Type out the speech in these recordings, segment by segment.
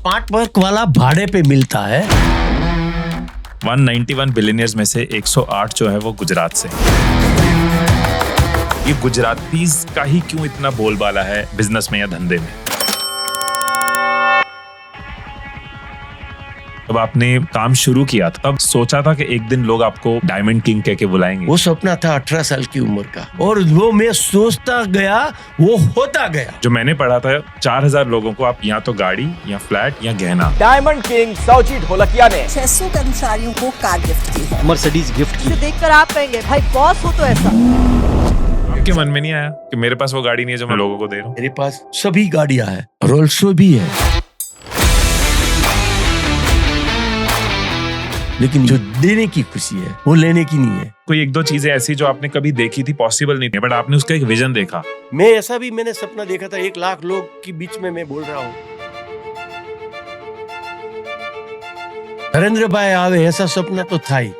Smart work वाला भाड़े पे मिलता है। 191 बिलियनियर्स में से 108 जो है वो गुजरात से। ये गुजरातीज का ही क्यों इतना बोलबाला है बिजनेस में या धंधे में? जब आपने काम शुरू किया था तब सोचा था कि एक दिन लोग आपको डायमंड किंग कह के बुलाएंगे? वो सपना था 18 साल की उम्र का, और वो मैं सोचता गया, वो होता गया। जो मैंने पढ़ा था 4000 लोगों को आप या तो गाड़ी या फ्लैट या गहना। डायमंड किंग सौची ढोलकिया ने 600 कर्मचारियों को कार गिफ्ट की है। मर्सिडीज गिफ्ट की। जो देखकर आप कहेंगे भाई बॉस हो तो ऐसा। आपके मन में नहीं आया कि मेरे पास वो गाड़ी नहीं है जो मैं लोगों को दे रहा हूँ? मेरे पास सभी गाड़ियां हैं, रोल्स रॉयस भी है, लेकिन जो देने की खुशी है वो लेने की नहीं है। कोई एक दो चीजें ऐसी जो आपने कभी देखी थी, पॉसिबल नहीं थी, बट आपने उसका एक विजन देखा। मैंने सपना देखा था 1 लाख लोग के बीच में मैं बोल रहा हूँ, नरेंद्र भाई आवे, ऐसा सपना तो था ही।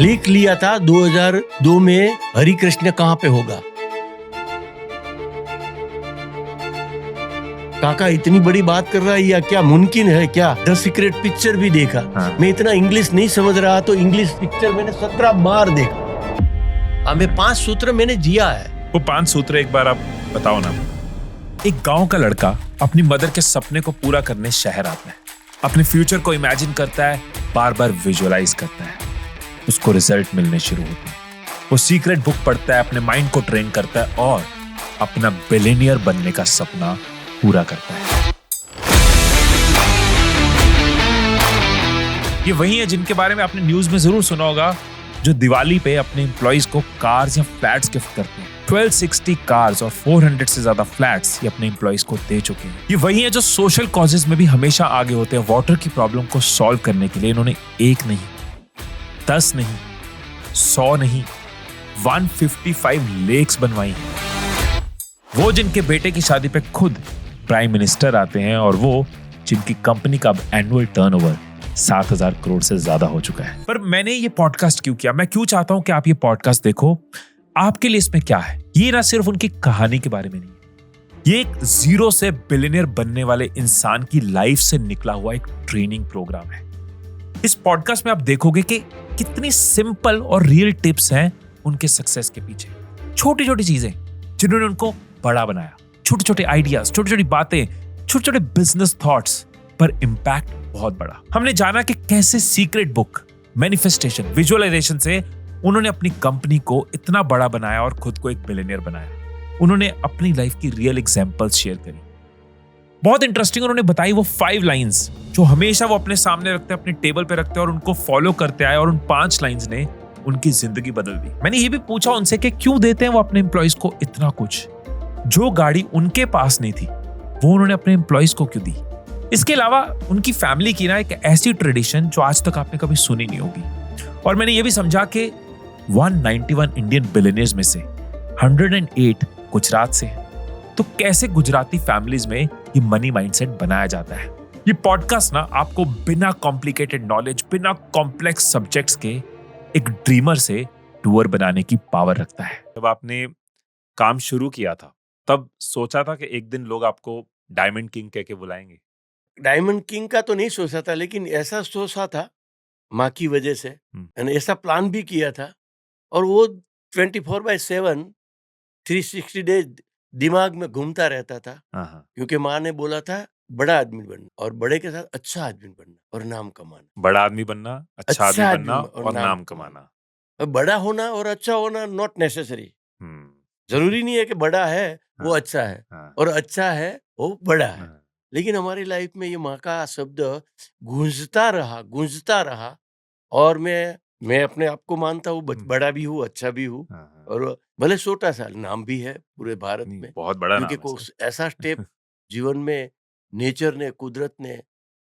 लिख लिया था 2002 में हरि कृष्ण कहाँ पे होगा। काका इतनी बड़ी बात कर रहा है या क्या मुमकिन है क्या? द सीक्रेट पिक्चर भी देखा। हाँ। मैं इतना इंग्लिश नहीं समझ रहा तो इंग्लिश पिक्चर मैंने 17 बार देखा। हमें 5 सूत्र मैंने जिया है। वो 5 सूत्र एक बार आप बताओ ना। एक गांव का लड़का अपनी मदर के सपने को पूरा करने शहर आता है, अपने फ्यूचर को इमेजिन करता है, बार बार विजुअलाइज करता है, उसको रिजल्ट मिलने शुरू होता है। वो सीक्रेट बुक पढ़ता है, अपने माइंड को ट्रेन करता है और अपना बिलियनियर बनने का सपना पूरा करता है। ये वही है जिनके बारे में आपने न्यूज में जरूर सुना होगा, जो दिवाली पे अपने एम्प्लॉइज को कार्स या फ्लैट्स गिफ्ट करते हैं। 1260 कार्स और 400 से ज्यादा फ्लैट्स ये अपने एम्प्लॉइज को दे चुके हैं। ये वही है जो सोशल कॉजेज में भी हमेशा आगे होते हैं। वाटर की प्रॉब्लम को सॉल्व करने के लिए इन्होंने 1 नहीं, 10 नहीं, 100 नहीं, 155 लेक्स बनवाई हैं। वो जिनके बेटे की शादी पे खुद प्राइम मिनिस्टर आते हैं, और वो जिनकी कंपनी का अब एनुअल टर्नओवर 7000 करोड़ से ज्यादा हो चुका है। पर मैंने ये पॉडकास्ट क्यों किया? मैं क्यों चाहता हूं कि आप ये पॉडकास्ट देखो? आपके लिए इसमें क्या है? ये ना सिर्फ उनकी कहानी के बारे में नहीं, ये एक 0 से बिलियनियर बनने वाले इंसान की लाइफ से निकला हुआ एक ट्रेनिंग प्रोग्राम है। इस पॉडकास्ट में आप देखोगे कि कितनी सिंपल और रियल टिप्स हैं उनके सक्सेस के पीछे। छोटी छोटी चीजें जिन्होंने उनको बड़ा बनाया, छोटे छोटे आइडियाज, छोटी छोटी बातें, छोटे छोटे बिजनेस थॉट्स, पर इम्पैक्ट बहुत बड़ा। हमने जाना कि कैसे सीक्रेट बुक, मैनिफेस्टेशन, विजुअलाइजेशन से उन्होंने अपनी कंपनी को इतना बड़ा बनाया और खुद को एक बिलियनियर बनाया। उन्होंने अपनी लाइफ की रियल एग्जांपल्स शेयर करी। बहुत इंटरेस्टिंग उन्होंने बताई वो 5 लाइंस जो हमेशा वो अपने सामने रखते हैं, अपने टेबल पे रखते हैं और उनको फॉलो करते आए, और उन 5 लाइंस ने उनकी जिंदगी बदल दी। मैंने ये भी पूछा उनसे कि क्यों देते हैं वो अपने एम्प्लॉइज को इतना कुछ? जो गाड़ी उनके पास नहीं थी वो उन्होंने अपने एम्प्लॉइज को क्यों दी? इसके अलावा उनकी फैमिली की ना एक ऐसी ट्रेडिशन जो आज तक आपने कभी सुनी नहीं होगी। और मैंने ये भी समझा कि 191 इंडियन बिलियनियर्स में से 108 गुजरात से हैं। तो कैसे गुजराती फैमिलीज में ये मनी माइंडसेट बनाया जाता है? ये पॉडकास्ट ना आपको बिना कॉम्प्लिकेटेड नॉलेज, बिना कॉम्प्लेक्स सब्जेक्ट्स के एक ड्रीमर से डूअर बनाने की पावर रखता है। जब आपने काम शुरू किया था तब सोचा था कि एक दिन लोग आपको डायमंड किंग कह के बुलाएंगे? डायमंड किंग का तो नहीं सोचा था, लेकिन ऐसा सोचा था माँ की वजह से, ऐसा प्लान भी किया था। और वो 24/7 360 डेज दिमाग में घूमता रहता था, क्योंकि माँ ने बोला था बड़ा आदमी बनना, और बड़े के साथ अच्छा आदमी बनना और नाम कमाना। बड़ा आदमी बनना, अच्छा आदमी बनना और नाम कमाना। बड़ा होना और अच्छा होना नॉट नेसेसरी। जरूरी नहीं है कि बड़ा है वो अच्छा है, और अच्छा है वो बड़ा है। लेकिन हमारी लाइफ में ये माँ का शब्द गूंजता रहा, और मैं अपने आप को मानता हूँ बड़ा भी हूँ, अच्छा भी हूँ, और भले छोटा सा नाम भी है पूरे भारत में, बहुत बड़ा नाम है। क्योंकि ऐसा स्टेप जीवन में नेचर ने, कुदरत ने,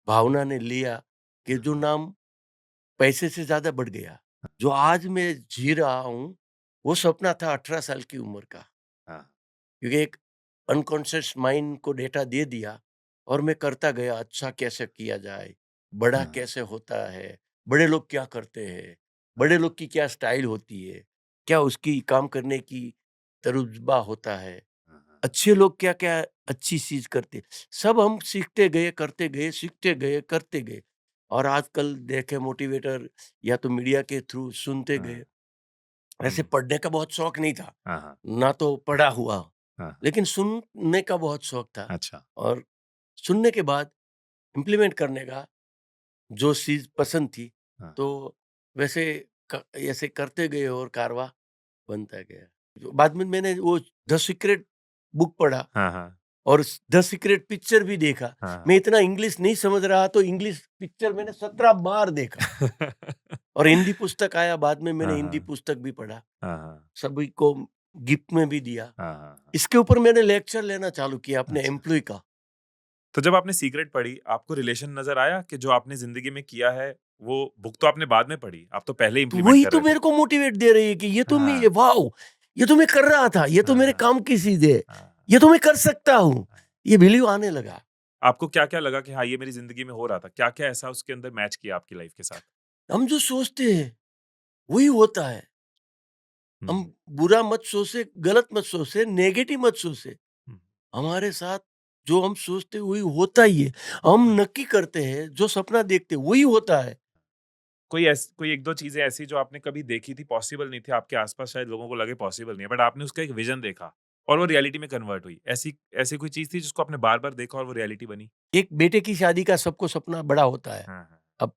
भावना ने लिया कि जो नाम पैसे से ज्यादा बढ़ गया। जो आज मैं जी रहा हूँ वो सपना था 18 साल की उम्र का, क्योंकि एक अनकॉन्शियस माइंड को डेटा दे दिया और मैं करता गया, अच्छा कैसे किया जाए, बड़ा कैसे होता है, बड़े लोग क्या करते हैं, बड़े लोग की क्या स्टाइल होती है, क्या उसकी काम करने की तजुर्बा होता है, अच्छे लोग क्या क्या अच्छी चीज करते, सब हम सीखते गए, करते गए, सीखते गए, करते गए। और आजकल देखे मोटिवेटर या तो मीडिया के थ्रू सुनते हाँ। गए। ऐसे हम्म, पढ़ने का बहुत शौक नहीं था, हाँ हाँ ना तो पढ़ा हुआ, हाँ। लेकिन सुनने का बहुत शौक था। अच्छा। और सुनने के बाद इम्प्लीमेंट करने का जो चीज़ पसंद थी, हाँ तो वैसे ऐसे करते गए और कारवां बनता गया। जो बाद में मैंने वो द सीक्रेट बुक पढ़ा हाँ हाँ और द सीक्रेट पिक्चर भी देखा। हाँ। मैं इतना इंग्लिश नहीं समझ रहा, तो इंग्लिश पिक्चर मैंने 17 बार देखा। और हिंदी पुस्तक आया बाद में, मैंने हाँ हिंदी हाँ पुस्तक भी पढ़ा, हाँ हाँ सभी को गिफ्ट में भी दिया। हाँ हाँ। इसके ऊपर मैंने लेक्चर लेना चालू किया अपने अच्छा। एम्प्लॉय का। तो जब आपने सीक्रेट पढ़ी, आपको रिलेशन नजर आया कि जो आपने जिंदगी में किया है वो बुक तो आपने बाद में पढ़ी, आप तो पहले तो इम्प्लीमेंट वही कर तो रहे थे। मेरे को मोटिवेट दे रही है कि ये तो मैं, हाँ वाओ, ये तो मैं कर रहा था, ये तो मेरे हाँ काम की चीज है, हाँ ये तो मैं कर सकता हूँ। हाँ। ये बिलीव आने लगा। आपको क्या क्या लगा कि हाँ ये मेरी जिंदगी में हो रहा था, क्या क्या ऐसा उसके अंदर मैच किया आपकी लाइफ के साथ? हम जो सोचते हैं वही होता है। हम हम्म, बुरा मत सोचे, गलत मत सोचे, नेगेटिव मत सोचे। हम्म, हमारे साथ जो हम सोचते हैं वही होता ही है। हम नक्की करते हैं, जो सपना देखते हैं वही होता है। कोई एक दो चीजें ऐसी जो आपने कभी देखी थी, पॉसिबल नहीं थी, आपके आसपास शायद लोगों को लगे पॉसिबल नहीं है, बट आपने उसका एक विजन देखा और वो रियलिटी में कन्वर्ट हुई, ऐसी ऐसी कोई चीज थी जिसको आपने बार बार देखा और वो रियलिटी बनी? एक बेटे की शादी का सबको सपना बड़ा होता है। हाँ हाँ अब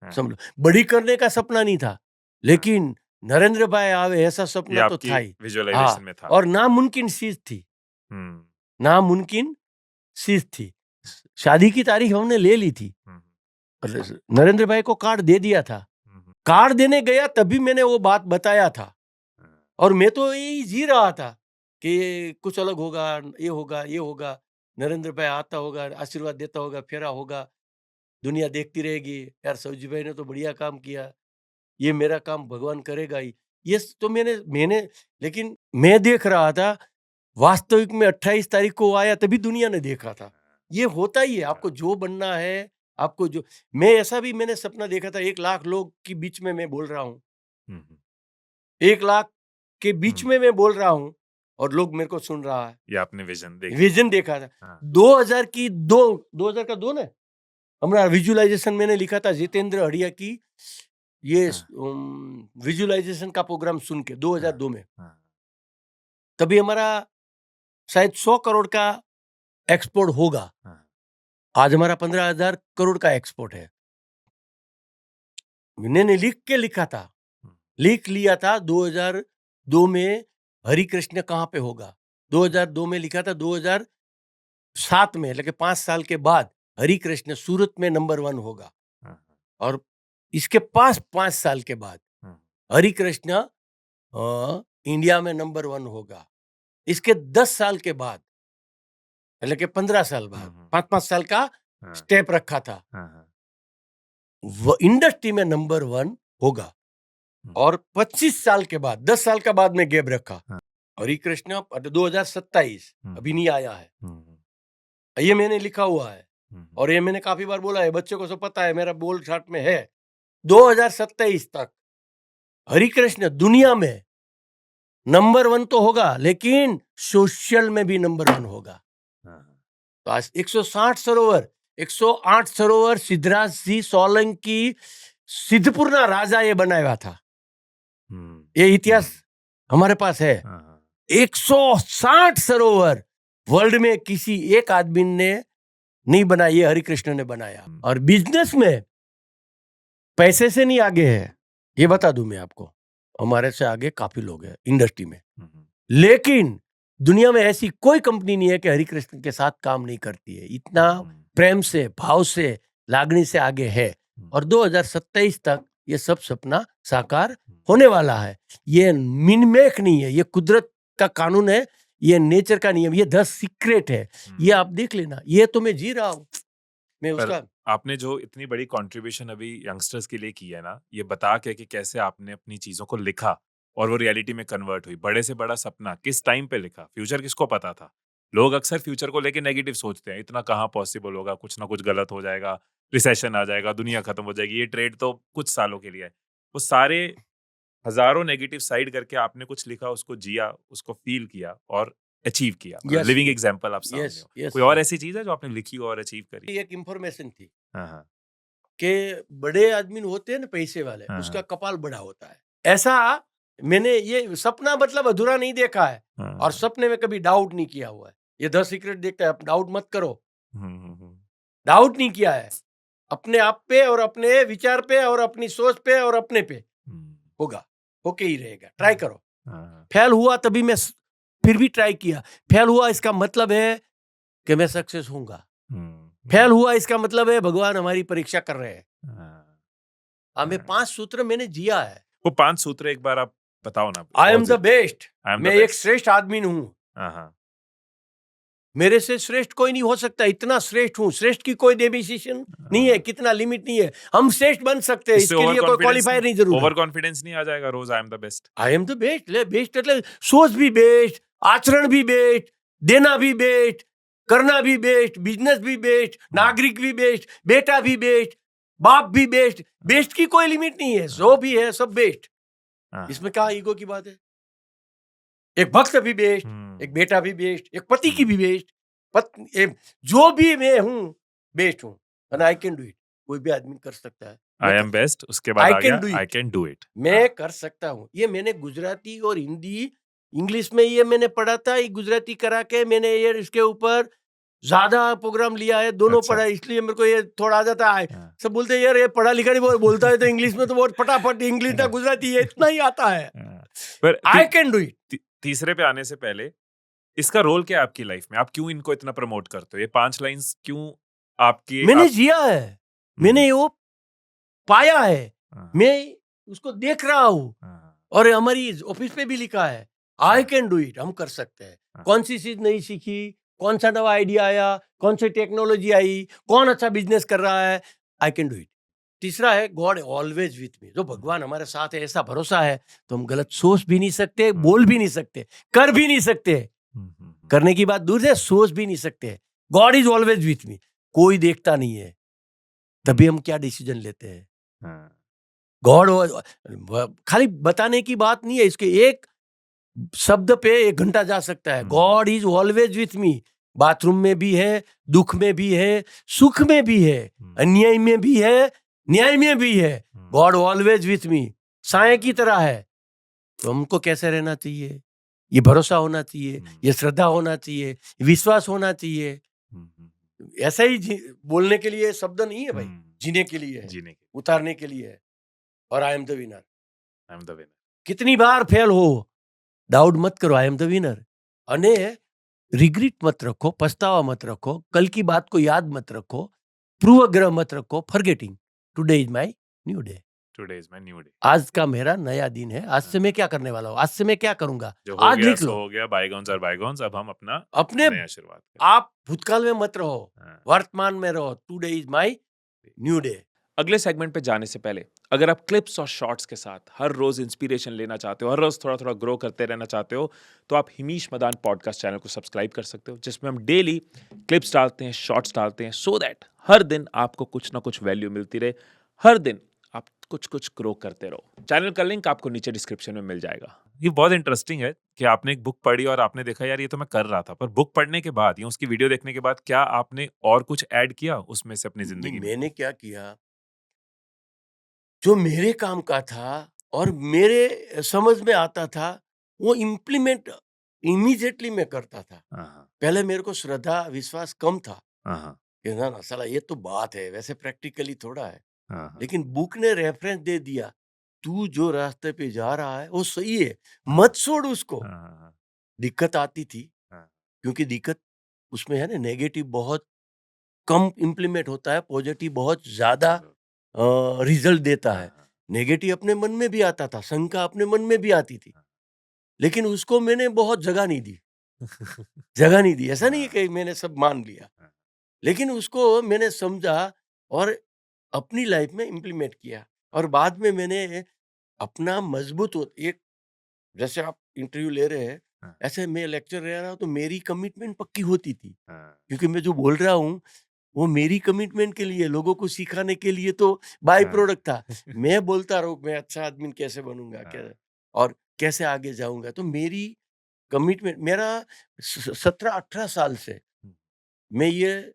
हाँ समझ लो, बड़ी करने का सपना नहीं था, हाँ। लेकिन नरेंद्र भाई आवे ऐसा ये सपना तो आपकी था ही। विजुअलाइजेशन हाँ, में था। और नामुमकिन चीज थी, हम्म नामुमकिन चीज थी। शादी की तारीख हमने ले ली थी हम्म और नरेंद्र भाई को कार्ड दे दिया था। हम्म, कार्ड देने गया तभी मैंने वो बात बताया था। हम्म, और मैं तो यही जी रहा था कि ये कुछ अलग होगा, ये होगा, ये होगा। नरेंद्र भाई आता होगा, आशीर्वाद देता होगा, फेरा होगा, दुनिया देखती रहेगी, यार सौजी भाई ने तो बढ़िया काम किया, ये मेरा काम भगवान करेगा ही। तो मैंने मैंने लेकिन मैं देख रहा था, वास्तविक में 28 तारीख को वो आया तभी दुनिया ने देखा था। ये होता ही है, आपको जो बनना है, आपको जो, मैं ऐसा भी मैंने सपना देखा था, 1 लाख लोग के बीच में मैं बोल रहा हूँ। हम्म, 1 लाख के बीच हम्म। में मैं बोल रहा हूँ और लोग मेरे को सुन रहा है। ये आपने विजन देखी। विजन देखा था। हाँ 2000 का 2 ने हमारा विजुअलाइजेशन मैंने लिखा था जितेंद्र हड़िया की, ये हाँ विजुअलाइजेशन का प्रोग्राम सुन के हाँ 2002 में। हाँ तभी हमारा शायद 100 करोड़ का एक्सपोर्ट होगा। हाँ आज हमारा 15,000 करोड़ का एक्सपोर्ट है। मैंने लिख के लिखा था, हम्म, लिख लिया था 2002 में हरि कृष्ण कहाँ पे होगा। 2002 में लिखा था, 2007 में, लेकिन 5 साल के बाद हरि कृष्ण सूरत में नंबर 1 होगा। हाँ और इसके पास 5 साल के बाद हाँ हरि कृष्ण इंडिया में नंबर 1 होगा। इसके 10 साल के बाद, मतलब कि 15 साल बाद, 5-5 साल का हाँ स्टेप रखा था, हाँ हाँ वो इंडस्ट्री में नंबर 1 होगा। और 25 साल के बाद, 10 साल का बाद में गैप रखा। हाँ। हरि कृष्ण 2027 अभी नहीं आया है, ये मैंने लिखा हुआ है और ये मैंने काफी बार बोला है, बच्चों को सब पता है, मेरा बोल चार्ट में है। 2027 तक हरि कृष्ण दुनिया में नंबर 1 तो होगा, लेकिन सोशल में भी नंबर 1 होगा। तो आज 160 सरोवर, 108 सरोवर सिद्धराज सिंह सोलंकी सिद्धपुरना राजा ये बनाया था। ये इतिहास हमारे पास है। 160 सरोवर वर्ल्ड में किसी एक आदमी ने नहीं बनाया, ये हरि कृष्ण ने बनाया। और बिजनेस में पैसे से नहीं आगे है, ये बता दूं मैं आपको, हमारे से आगे काफी लोग हैं इंडस्ट्री में, लेकिन दुनिया में ऐसी कोई कंपनी नहीं है कि हरि कृष्ण के साथ काम नहीं करती है। इतना प्रेम से, भाव से, लागणी से आगे है। और 2027 तक ये सब सपना साकार होने वाला है। ये मिनमेक नहीं है, ये कुदरत का कानून है, ये नेचर का नियम, ये 10 सीक्रेट है। ये आप देख लेना, ये तो मैं जी रहा हूं, मैं उसका। आपने जो इतनी बड़ी कंट्रीब्यूशन अभी यंगस्टर्स के लिए की है ना, ये बता के कि कैसे आपने अपनी चीजों को लिखा और वो रियलिटी में कन्वर्ट हुई, बड़े से बड़ा सपना किस टाइम पे लिखा, फ्यूचर किसको पता था? लोग अक्सर फ्यूचर को लेके नेगेटिव सोचते हैं, इतना कहाँ पॉसिबल होगा, कुछ ना कुछ गलत हो जाएगा, रिसेशन आ जाएगा, दुनिया खत्म हो जाएगी, ये ट्रेड तो कुछ सालों के लिए है। वो सारे हजारों नेगेटिव साइड करके आपने कुछ लिखा, उसको जिया, उसको फील किया और अचीव किया, Yes. लिविंग एग्जांपल आप सामने Yes, हो। yes, कोई और yes. ऐसी चीज है जो आपने लिखी और अचीव करी? एक इंफॉर्मेशन थी हाँ हाँ कि बड़े आदमी होते हैं ना पैसे वाले, हाँ, उसका हाँ। कपाल बड़ा होता है। ऐसा मैंने ये सपना मतलब अधूरा नहीं देखा है हाँ, और सपने में कभी डाउट नहीं किया हुआ है। ये 10 सीक्रेट देखता है, डाउट मत करो, हम्म। डाउट नहीं किया है। अपने आप पे और अपने विचार पे और अपनी सोच पे और अपने पे होगा, होके ही रहेगा। ट्राई करो। हाँ, फेल हुआ तभी मैं फिर भी ट्राई किया। फेल हुआ इसका मतलब है कि मैं सक्सेस होऊंगा। फेल हुआ इसका मतलब है भगवान हमारी परीक्षा कर रहे हैं। हमें 5 सूत्र मैंने जिया है। वो 5 सूत्र एक बार आप बताओ ना। आई am the best. I am the मैं एक best. श्रेष्ठ आदमी हूं। हाँ, मेरे से श्रेष्ठ कोई नहीं हो सकता। इतना श्रेष्ठ हूं। श्रेष्ठ की कोई डेफिनेशन नहीं है, कितना लिमिट नहीं है। हम श्रेष्ठ बन सकते हैं, इससे इसके लिए कोई क्वालिफायर नहीं जरूर। ओवर कॉन्फिडेंस नहीं आ जाएगा रोज I am the best? I am the best. Best એટલે सोच भी बेस्ट, आचरण भी बेस्ट, देना भी बेस्ट, करना भी बेस्ट, बिजनेस भी बेस्ट, नागरिक भी बेस्ट, बेटा भी बेस्ट, बाप भी बेस्ट। बेस्ट की कोई लिमिट नहीं है। जो भी है सब बेस्ट। इसमें क्या ईगो की बात है? एक भक्त भी बेस्ट, एक बेटा भी बेस्ट, एक पति की भी बेस्ट, जो भी मैं हूं बेस्ट हूं। And I can do it. कोई भी आदमी कर सकता है। आई एम बेस्ट, उसके बाद I आ गया can do it. I can do it. मैं कर सकता हूँ। ये मैंने गुजराती और हिंदी इंग्लिश में ये मैंने पढ़ा था। ये गुजराती करा के मैंने ये इसके ऊपर ज्यादा प्रोग्राम लिया है। दोनों अच्छा। पढ़ा, इसलिए मेरे को ये थोड़ा आ जाता है। सब बोलते हैं यार ये पढ़ा लिखा नहीं बोलता है तो इंग्लिश में तो बहुत फटाफट इंग्लिश ना गुजराती है इतना ही आता है। पर आई कैन डू इट। तीसरे पे आने से पहले इसका रोल क्या है आपकी लाइफ में? आप क्यों इनको इतना प्रमोट करते हो? ये 5 लाइंस क्यों आपकी? मैंने जिया है, मैंने वो पाया है, हाँ, मैं उसको देख रहा हूँ। हाँ, और हमारी ऑफिस पे भी लिखा है आई कैन डू इट। हम कर सकते हैं। हाँ। कौन सी चीज नहीं सीखी, कौन सा नवा आइडिया आया, कौन सी टेक्नोलॉजी आई, कौन अच्छा बिजनेस कर रहा है, आई कैन डू इट। तीसरा है गॉड ऑलवेज विथ मी। जो भगवान हमारे साथ है ऐसा भरोसा है तो हम गलत सोच भी नहीं सकते, बोल भी नहीं सकते, कर भी नहीं सकते। करने की बात दूर से, सोच भी नहीं सकते। God is always with me. कोई देखता नहीं है तभी हम क्या डिसीजन लेते हैं। गॉड खाली बताने की बात नहीं है, इसके एक शब्द पे 1 घंटा जा सकता है। God is always with me. Bathroom में भी है, दुख में भी है, सुख में भी है, अन्याय में भी है, न्याय में भी है। God always with me. साए की तरह है। तो हमको कैसे रहना चाहिए? ये भरोसा होना चाहिए, ये श्रद्धा होना चाहिए, विश्वास होना चाहिए। ऐसा ही बोलने के लिए शब्द नहीं है भाई, जीने के लिए है, उतारने के लिए है। और आई am the winner. I am the winner. कितनी बार फेल हो, डाउट मत करो, आई एम द विनर। अने रिग्रेट मत रखो, पछतावा मत रखो, कल की बात को याद मत रखो, पूर्वग्रह मत रखो। Forgetting today is my new day. Today is my new day. आज का मेरा नया दिन है। आज से मैं क्या करने वाला हूँ, आज से मैं क्या करूंगा, जो आज हो गया लिख सो लो। हो गया, बायगॉन्स आर बायगॉन्स। अब हम अपना अपने नया शुरुआत करें। आप भूतकाल में मत रहो, वर्तमान में रहो। Today is my new day. अगले सेगमेंट पे जाने से पहले अगर आप क्लिप्स और शॉर्ट्स के साथ हर रोज इंस्पिरेशन लेना चाहते हो, हर रोज थोड़ा थोड़ा ग्रो करते रहना चाहते हो, तो आप हिमीश मदान पॉडकास्ट चैनल को सब्सक्राइब कर सकते हो, जिसमें हम डेली क्लिप्स डालते हैं, शॉर्ट्स डालते हैं, सो दैट हर दिन आपको कुछ ना कुछ वैल्यू मिलती रहे, हर दिन आप कुछ कुछ ग्रो करते रहो। चैनल का लिंक आपको नीचे डिस्क्रिप्शन में मिल जाएगा। ये बहुत इंटरेस्टिंग है कि आपने एक बुक पढ़ी और आपने देखा यार ये तो मैं कर रहा था, पर बुक पढ़ने के बाद या उसकी वीडियो देखने के बाद क्या आपने और कुछ ऐड किया उसमें से अपनी जिंदगी में? मैंने क्या किया, जो मेरे काम का था और मेरे समझ में आता था वो इम्प्लीमेंट इमीडिएटली मैं करता था। पहले मेरे को श्रद्धा विश्वास कम था कि ना ना साला ये तो बात है, वैसे प्रैक्टिकली थोड़ा है। लेकिन बुक ने रेफरेंस दे दिया, तू जो रास्ते पे जा रहा है वो सही है, मत छोड़ उसको। दिक्कत आती थी क्योंकि दिक्कत उसमें है ना, नेगेटिव बहुत कम इम्प्लीमेंट होता है, पॉजिटिव बहुत ज्यादा रिजल्ट देता है। नेगेटिव अपने मन में भी आता था, शंका अपने मन में भी आती थी, लेकिन उसको मैंने बहुत जगह नहीं दी। जगह नहीं दी। ऐसा नहीं है कि मैंने सब मान लिया, लेकिन उसको मैंने समझा और अपनी लाइफ में इम्प्लीमेंट किया। और बाद में मैंने अपना मजबूत एक, जैसे आप इंटरव्यू ले रहे हैं, ऐसे मैं लेक्चर ले रहा हूँ तो मेरी कमिटमेंट पक्की होती थी, क्योंकि मैं जो बोल रहा हूँ वो मेरी कमिटमेंट के लिए, लोगों को सिखाने के लिए तो बाय प्रोडक्ट था। मैं बोलता रहूं मैं अच्छा आदमी कैसे बनूंगा, क्या और कैसे आगे जाऊंगा, तो मेरी कमिटमेंट मेरा 17-18 साल से मैं ये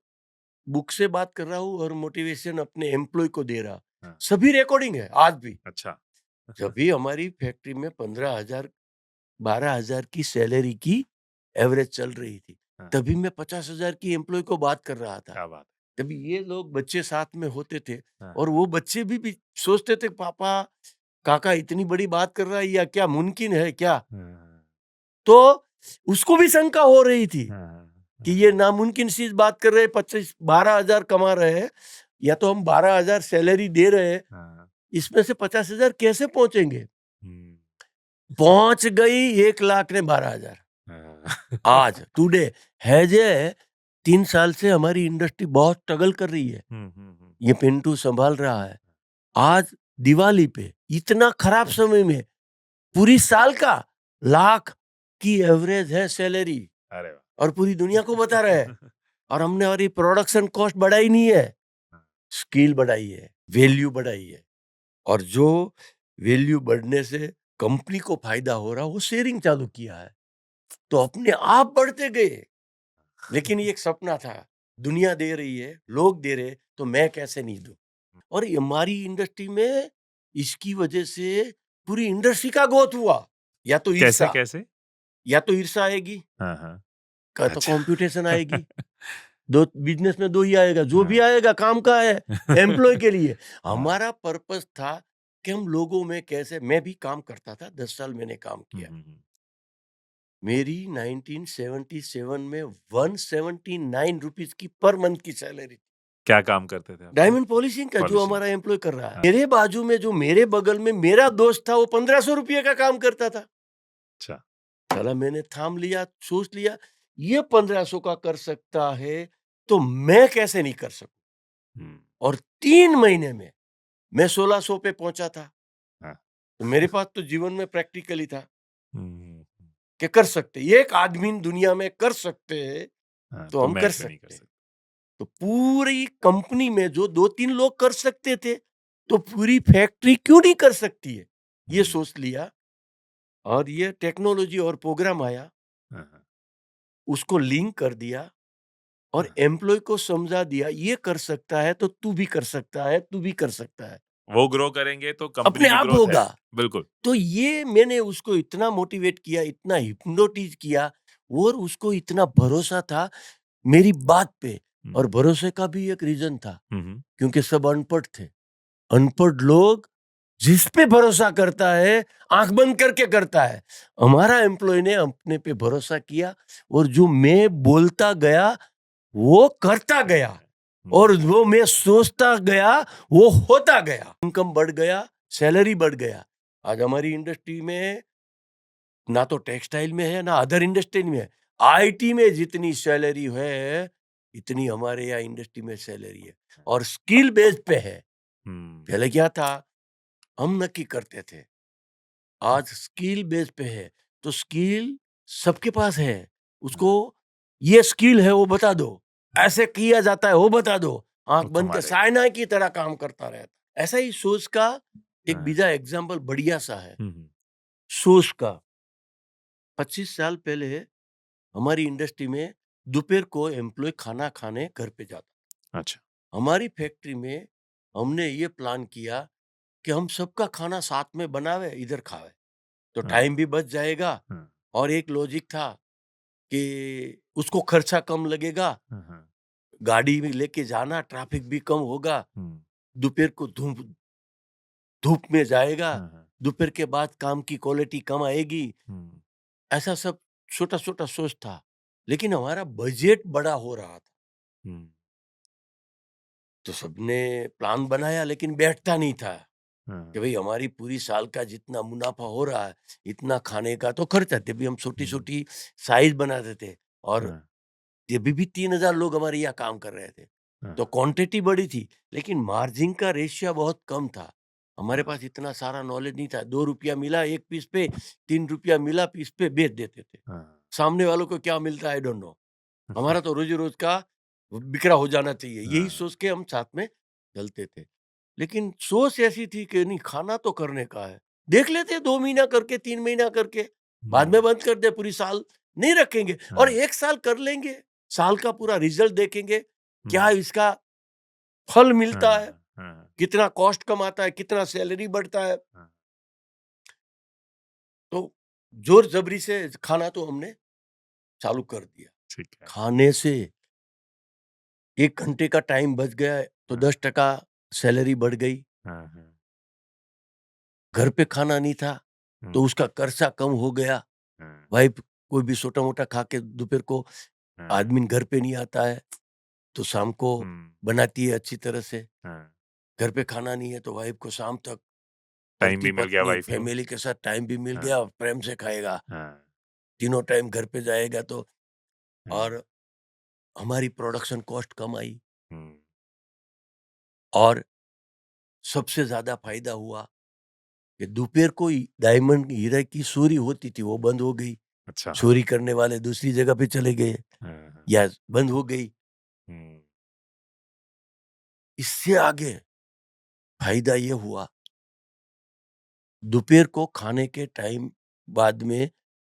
बुक से बात कर रहा हूँ और मोटिवेशन अपने एम्प्लॉय को दे रहा। हाँ। सभी रिकॉर्डिंग है आज भी। अच्छा। जब भी हमारी फैक्ट्री में 15,000 12,000 की सैलरी की एवरेज चल रही थी, हाँ। तभी मैं 50,000 की एम्प्लॉय को बात कर रहा था। क्या बात तभी ये लोग बच्चे साथ में होते थे हाँ। और वो बच्चे भी सोचते थे पापा काका इतनी बड़ी बात कर रहा है या क्या मुमकिन है क्या? हाँ, तो उसको भी शंका हो रही थी हाँ, कि ये नामुमकिन चीज बात कर रहे हैं, 25-12,000 कमा रहे हैं या तो हम 12,000 सैलरी दे रहे हैं, हाँ, इसमें से 50,000 कैसे पहुंचेंगे? हम्म, पहुंच गई 1,00,000 ने 12,000। हाँ, आज टुडे है जे 3 साल से हमारी इंडस्ट्री बहुत स्ट्रगल कर रही है। ये पिंटू संभाल रहा है। आज दिवाली पे इतना खराब समय में पूरी साल का 1,00,000 की एवरेज है सैलरी अरे वाह। और पूरी दुनिया को बता रहे हैं और हमने हमारी प्रोडक्शन कॉस्ट बढ़ाई नहीं है, स्किल बढ़ाई है, वैल्यू बढ़ाई है और जो वैल्यू बढ़ने से कंपनी को फायदा हो रहा वो शेयरिंग चालू किया है, तो अपने आप बढ़ते गए। लेकिन ये एक सपना था, दुनिया दे रही है, लोग दे रहे, तो मैं कैसे नहीं दूं? और हमारी इंडस्ट्री में इसकी वजह से पूरी इंडस्ट्री का ग्रोथ हुआ। या तो कैसे ईर्षा, कैसे? या तो ईर्षा आएगी, हाँ, हाँ, का तो अच्छा। कंपटीशन आएगी। दो बिजनेस में दो ही आएगा, जो भी हाँ। आएगा काम का है, एम्प्लॉय के लिए। हाँ। हमारा पर्पस था कि हम लोगों में कैसे, मैं भी काम करता था, 10 साल मैंने काम किया। मेरी 1977 में 179 रुपीज की पर मंथ की सैलरी, क्या काम करते थे आप? डायमंड पॉलिशिंग का, जो पॉलिशिंग। हमारा एम्प्लॉय कर रहा है। हाँ। मेरे बाजू में जो मेरे बगल में मेरा दोस्त था वो 1,500 रुपये का काम करता था। अच्छा। चला मैंने थाम लिया, सोच लिया ये 1,500 का कर सकता है तो मैं कैसे नहीं कर सकूं। और 3 महीने में मैं 1,600 पे पहुंचा था। हाँ। तो मेरे पास तो जीवन में प्रैक्टिकली था हम्म, कि कर सकते, एक आदमी दुनिया में कर सकते हैं हाँ, तो हम मैं कर क्यों नहीं कर सकते हैं। सकता? तो पूरी कंपनी में जो 2-3 लोग कर सकते थे तो पूरी फैक्ट्री क्यों नहीं कर सकती है, ये सोच लिया। और ये टेक्नोलॉजी और प्रोग्राम आया, हाँ, हाँ, उसको लिंक कर दिया और हाँ। एम्प्लॉय को समझा दिया ये कर सकता है तो तू भी कर सकता है, तू भी कर सकता है, वो ग्रो करेंगे तो कंपनी अपने की आप ग्रोथ है। होगा। बिल्कुल। तो ये मैंने उसको इतना मोटिवेट किया, इतना हिप्नोटिज किया और उसको इतना भरोसा था मेरी बात पे। और भरोसे का भी एक रीजन था, क्योंकि सब अनपढ़ थे। अनपढ़ लोग जिस पे भरोसा करता है आंख बंद करके करता है। हमारा एम्प्लॉय ने अपने पे भरोसा किया और जो मैं बोलता गया वो करता गया और वो मैं सोचता गया वो होता गया। इनकम बढ़ गया, सैलरी बढ़ गया। आज हमारी इंडस्ट्री में ना तो टेक्सटाइल में है ना अदर इंडस्ट्री में है, आईटी में जितनी सैलरी है इतनी हमारे यहाँ इंडस्ट्री में सैलरी है और स्किल बेस पे है। पहले क्या था, हम नक्की करते थे, आज स्किल बेस पे है। तो स्किल सबके पास है, उसको ये स्किल है वो बता दो, ऐसे किया जाता है वो बता दो, आंख बंद के साइना की तरह काम करता रहता। ऐसा ही सोच का एक बीजा एग्जाम्पल बढ़िया सा है। सोच का 25 साल पहले हमारी इंडस्ट्री में दोपहर को एम्प्लॉय खाना खाने घर पे जाता। अच्छा। हमारी फैक्ट्री में हमने ये प्लान किया कि हम सबका खाना साथ में बनावे, इधर खावे, तो टाइम भी बच जाएगा। और एक लॉजिक था कि उसको खर्चा कम लगेगा, गाड़ी में लेके जाना, ट्रैफिक भी कम होगा, दोपहर को धूप धूप में जाएगा, दोपहर के बाद काम की क्वालिटी कम आएगी। ऐसा सब छोटा छोटा सोच था, लेकिन हमारा बजट बड़ा हो रहा था। तो सबने प्लान बनाया लेकिन बैठता नहीं था कि भाई हमारी पूरी साल का जितना मुनाफा हो रहा है इतना खाने का तो खर्चा थे भी। हम छोटी छोटी साइज बनाते थे और ये भी 3,000 लोग हमारे यहाँ काम कर रहे थे, तो क्वांटिटी बड़ी थी लेकिन मार्जिन का रेशियो बहुत कम था। हमारे पास इतना सारा नॉलेज नहीं था। 2 रुपया मिला एक पीस पे, 3 रुपया मिला पीस पे, बेच देते थे। सामने वालों को क्या मिलता है आई डोंट नो, हमारा तो रोज रोज का बिक्रा हो जाना चाहिए, यही सोच के हम साथ में चलते थे। लेकिन सोच ऐसी थी कि नहीं, खाना तो करने का है, देख लेते 2 महीना करके 3 महीना करके, बाद में बंद कर दे, पूरी साल नहीं रखेंगे और हाँ। 1 साल कर लेंगे, साल का पूरा रिजल्ट देखेंगे, क्या हम्म, इसका फल मिलता है, हाँ, हाँ, कितना कॉस्ट कम आता है, कितना सैलरी बढ़ता है। हाँ। तो जोर जबरी से खाना तो हमने चालू कर दिया। ठीक है। खाने से 1 घंटे का टाइम बच गया तो हाँ। 10% सैलरी बढ़ गई। हाँ, हाँ, घर पे खाना नहीं था तो हम्म, उसका खर्चा कम हो गया। हाँ, वाइफ कोई भी छोटा-मोटा खा के दोपहर को हाँ, आदमी घर पे नहीं आता है, तो शाम को हम्म, बनाती है अच्छी तरह से। हाँ। घर पे खाना नहीं है तो वाइफ को शाम तक टाइम भी मिल गया पति-पत्नी वाइफ को। फैमिली के साथ टाइम भी मिल हाँ, गया, प्रेम से खाएगा। हाँ, तीनों टाइम घर पे जाएगा तो हाँ, और हमारी प्रोडक्शन कॉस्ट कम आई हम्म, और सबसे ज़्यादा फ़ायदा हुआ कि दोपहर को ही डायमंड हीरा की चोरी होती थी, वो बंद हो गई। अच्छा। चोरी करने वाले दूसरी जगह पे चले गए हाँ, हाँ, या बंद हो गई। हम्म, इससे आगे फ़ायदा ये हुआ, दोपहर को खाने के टाइम बाद में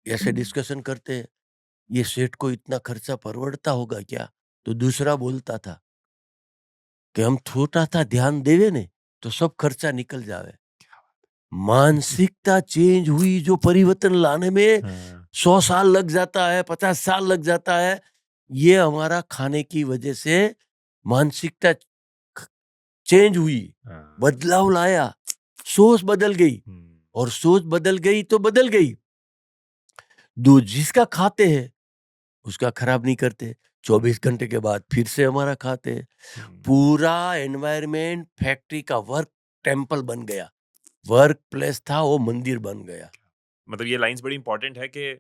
ऐसे डिस्कशन करते हैं, ये सेठ को इतना खर्चा परवड़ता होगा क्या? तो दूसरा बोलता था कि हम थोड़ा-सा ध्यान देवे ने, तो सब खर्चा निकल जावे। मानसिकता चेंज हुई, जो परिवर्तन लाने में हाँ, 100 साल लग जाता है, 50 साल लग जाता है, ये हमारा खाने की वजह से मानसिकता ख चेंज हुई, हाँ, बदलाव लाया, सोच बदल गई हम्म, और सोच बदल गई तो बदल गई। दो जिसका खाते हैं, उसका खराब नहीं करते, 24 घंटे के बाद फिर से हमारा खाते हैं। हम्म, पूरा एनवायरनमेंट फैक्ट्री का वर्क टेम्पल बन गया, वर्क प्लेस था वो मंदिर बन गया। मतलब ये लाइंस बड़ी इंपॉर्टेंट है कि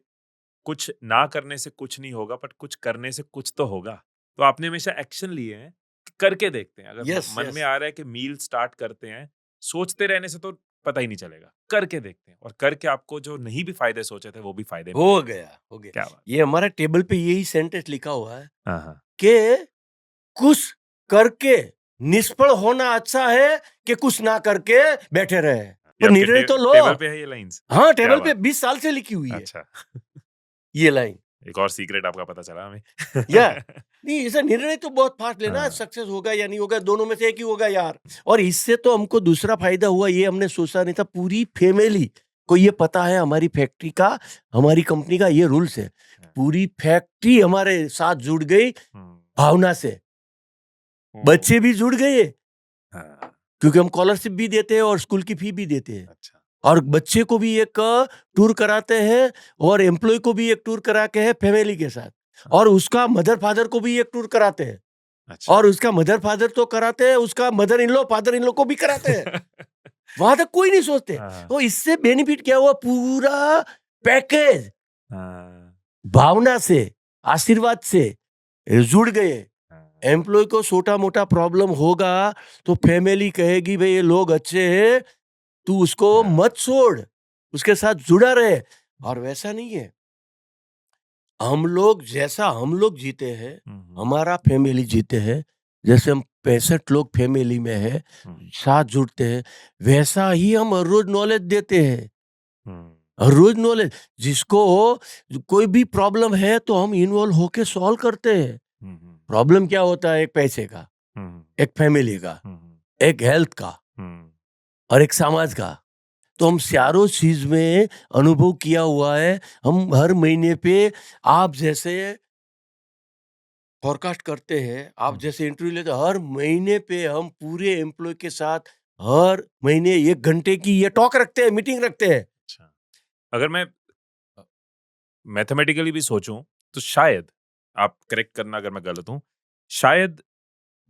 कुछ ना करने से कुछ नहीं होगा, बट कुछ करने से कुछ तो होगा। तो आपने हमेशा एक्शन लिए हैं कि करके देखते हैं। अगर यस, मन में यस। आ रहा है कि मील स्टार्ट करते हैं, सोचते रहने से तो पता ही नहीं चलेगा। करके देखते हैं और करके आपको जो नहीं भी फायदे सोचे थे वो भी फायदे मिले। हो गया, हो गया। क्या बात। ये हमारा टेबल पे यही सेंटेंस लिखा हुआ है हाँ, हाँ। कि कुछ करके निष्फल होना अच्छा है कि कुछ ना करके बैठे रहे। ये पर आपके निर्णय तो लो। टेबल पे है ये लाइंस। हाँ, क्या टेबल पे बात। 20 साल से लिखी हुई है अच्छा। ये लाइन। एक और सीक्रेट आपका पता चला हमें। या नहीं, ऐसा निर्णय तो बहुत फास्ट लेना, हाँ। सक्सेस होगा या नहीं होगा, दोनों में से एक ही होगा यार। और इससे तो हमको दूसरा फायदा हुआ, ये हमने सोचा नहीं था। पूरी फैमिली को ये पता है हमारी फैक्ट्री का, हमारी कंपनी का ये रूल्स है। पूरी फैक्ट्री हमारे साथ जुड़ गई हम्म, भावना से। बच्चे भी जुड़ गए हाँ, क्योंकि हम स्कॉलरशिप भी देते हैं और स्कूल की फी भी देते हैं। अच्छा। और बच्चे को भी एक टूर कराते हैं और एम्प्लॉय को भी एक टूर करा के है फैमिली के साथ, और उसका मदर फादर को भी एक टूर कराते हैं, अच्छा। और उसका मदर फादर तो कराते हैं, उसका mother in law father in law को भी कराते हैं। वहां तक कोई नहीं सोचते। हाँ, तो इससे बेनिफिट क्या हुआ, पूरा पैकेज हाँ, भावना से, आशीर्वाद से जुड़ गए। हाँ, एम्प्लॉय को छोटा मोटा प्रॉब्लम होगा तो फैमिली कहेगी भाई ये लोग अच्छे हैं, तू उसको हाँ। मत छोड़, उसके साथ जुड़ा रहे। और वैसा नहीं है, हम लोग जैसा हम लोग जीते हैं, हम्म, हमारा फैमिली जीते हैं, जैसे हम 65 लोग फैमिली में है, हम्म, साथ जुड़ते हैं, वैसा ही हम हर रोज नॉलेज देते हैं। हम्म, हर रोज नॉलेज, जिसको कोई भी प्रॉब्लम है तो हम इन्वॉल्व होके सॉल्व करते हैं। हम्म, प्रॉब्लम क्या होता है, एक पैसे का, हम्म, एक फैमिली का, हम्म, एक हेल्थ का हम्म, और एक समाज का। तो हम चारों चीज में अनुभव किया हुआ है। हम हर महीने पे आप जैसे फोरकास्ट करते हैं, आप जैसे इंटरव्यू लेते हैं, हर महीने पे हम पूरे एम्प्लॉय के साथ हर महीने 1 घंटे की ये टॉक रखते हैं, मीटिंग रखते हैं। अच्छा। अगर मैं मैथमेटिकली भी सोचूं तो शायद, आप करेक्ट करना अगर मैं गलत हूं, शायद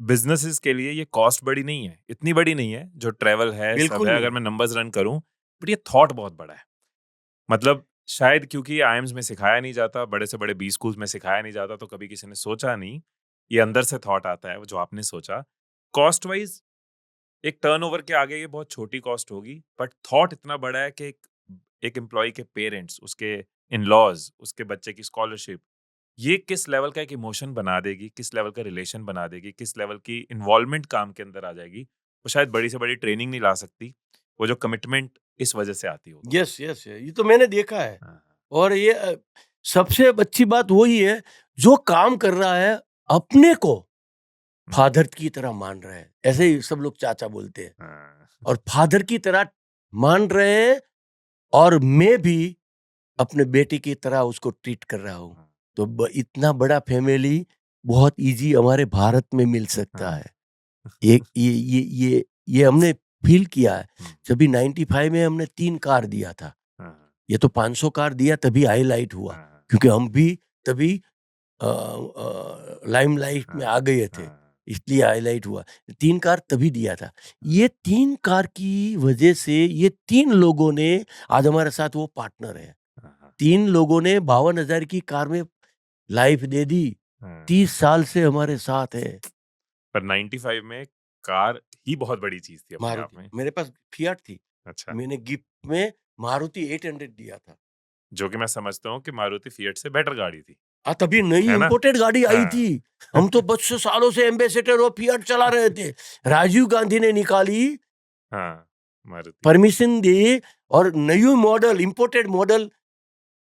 बिजनेसेस के लिए ये कॉस्ट बड़ी नहीं है, इतनी बड़ी नहीं है, जो ट्रेवल है सब बिल्कुल है, नहीं। अगर मैं नंबर्स रन करूं, बट ये थॉट बहुत बड़ा है। मतलब शायद क्योंकि आईएम्स में सिखाया नहीं जाता, बड़े से बड़े बी स्कूल्स में सिखाया नहीं जाता, तो कभी किसी ने सोचा नहीं। ये अंदर से थॉट आता है, वो जो आपने सोचा। कॉस्ट वाइज एक टर्नओवर के आगे ये बहुत छोटी कॉस्ट होगी, बट थॉट इतना बड़ा है कि एक एम्प्लॉय के पेरेंट्स, उसके इन लॉज, उसके बच्चे की स्कॉलरशिप, ये किस लेवल का एक इमोशन बना देगी, किस लेवल का रिलेशन बना देगी, किस लेवल की इन्वॉल्वमेंट काम के अंदर आ जाएगी, वो शायद बड़ी से बड़ी ट्रेनिंग नहीं ला सकती। वो जो कमिटमेंट इस वजह से आती होगी। यस, यस, ये तो मैंने देखा है। हाँ, और ये सबसे अच्छी बात वही है जो काम कर रहा है अपने को फादर की तरह मान रहा है, ऐसे ही सब लोग चाचा बोलते हैं, हाँ, और फादर की तरह मान रहे हैं, और मैं भी अपने बेटे की तरह उसको ट्रीट कर रहा हूँ। तो इतना बड़ा फैमिली बहुत इजी हमारे भारत में मिल सकता है। ये हमने फील किया है। जब 95 में हमने 3 कार दिया था, ये तो 500 कार दिया तभी हाईलाइट हुआ, क्योंकि हम भी तभी लाइमलाइट में आ गए थे, इसलिए हाईलाइट हुआ। 3 कार तभी दिया था। ये 3 कार की वजह से ये 3 लोगों ने आज हमारे साथ वो पार्टनर है। 3 लोगों ने 52,000 की कार में लाइफ दे दी, 30 साल से हमारे साथ है। पर 95 में कार ही बहुत बड़ी चीज थी अपने आप में। मेरे पास फिएट थी, अच्छा, मैंने गिफ्ट में मारुति 800 दिया था। जो कि मैं समझता हूँ कि मारुति फिएट से बेटर गाड़ी थी। तभी नई है ना? इंपोर्टेड गाड़ी आई हाँ। थी। हम तो 25 सालों से एम्बेसडर और फिएट चला रहे थे। राजीव गांधी ने निकाली, हाँ, मारुति। परमिशन दी, और नई मॉडल, इंपोर्टेड मॉडल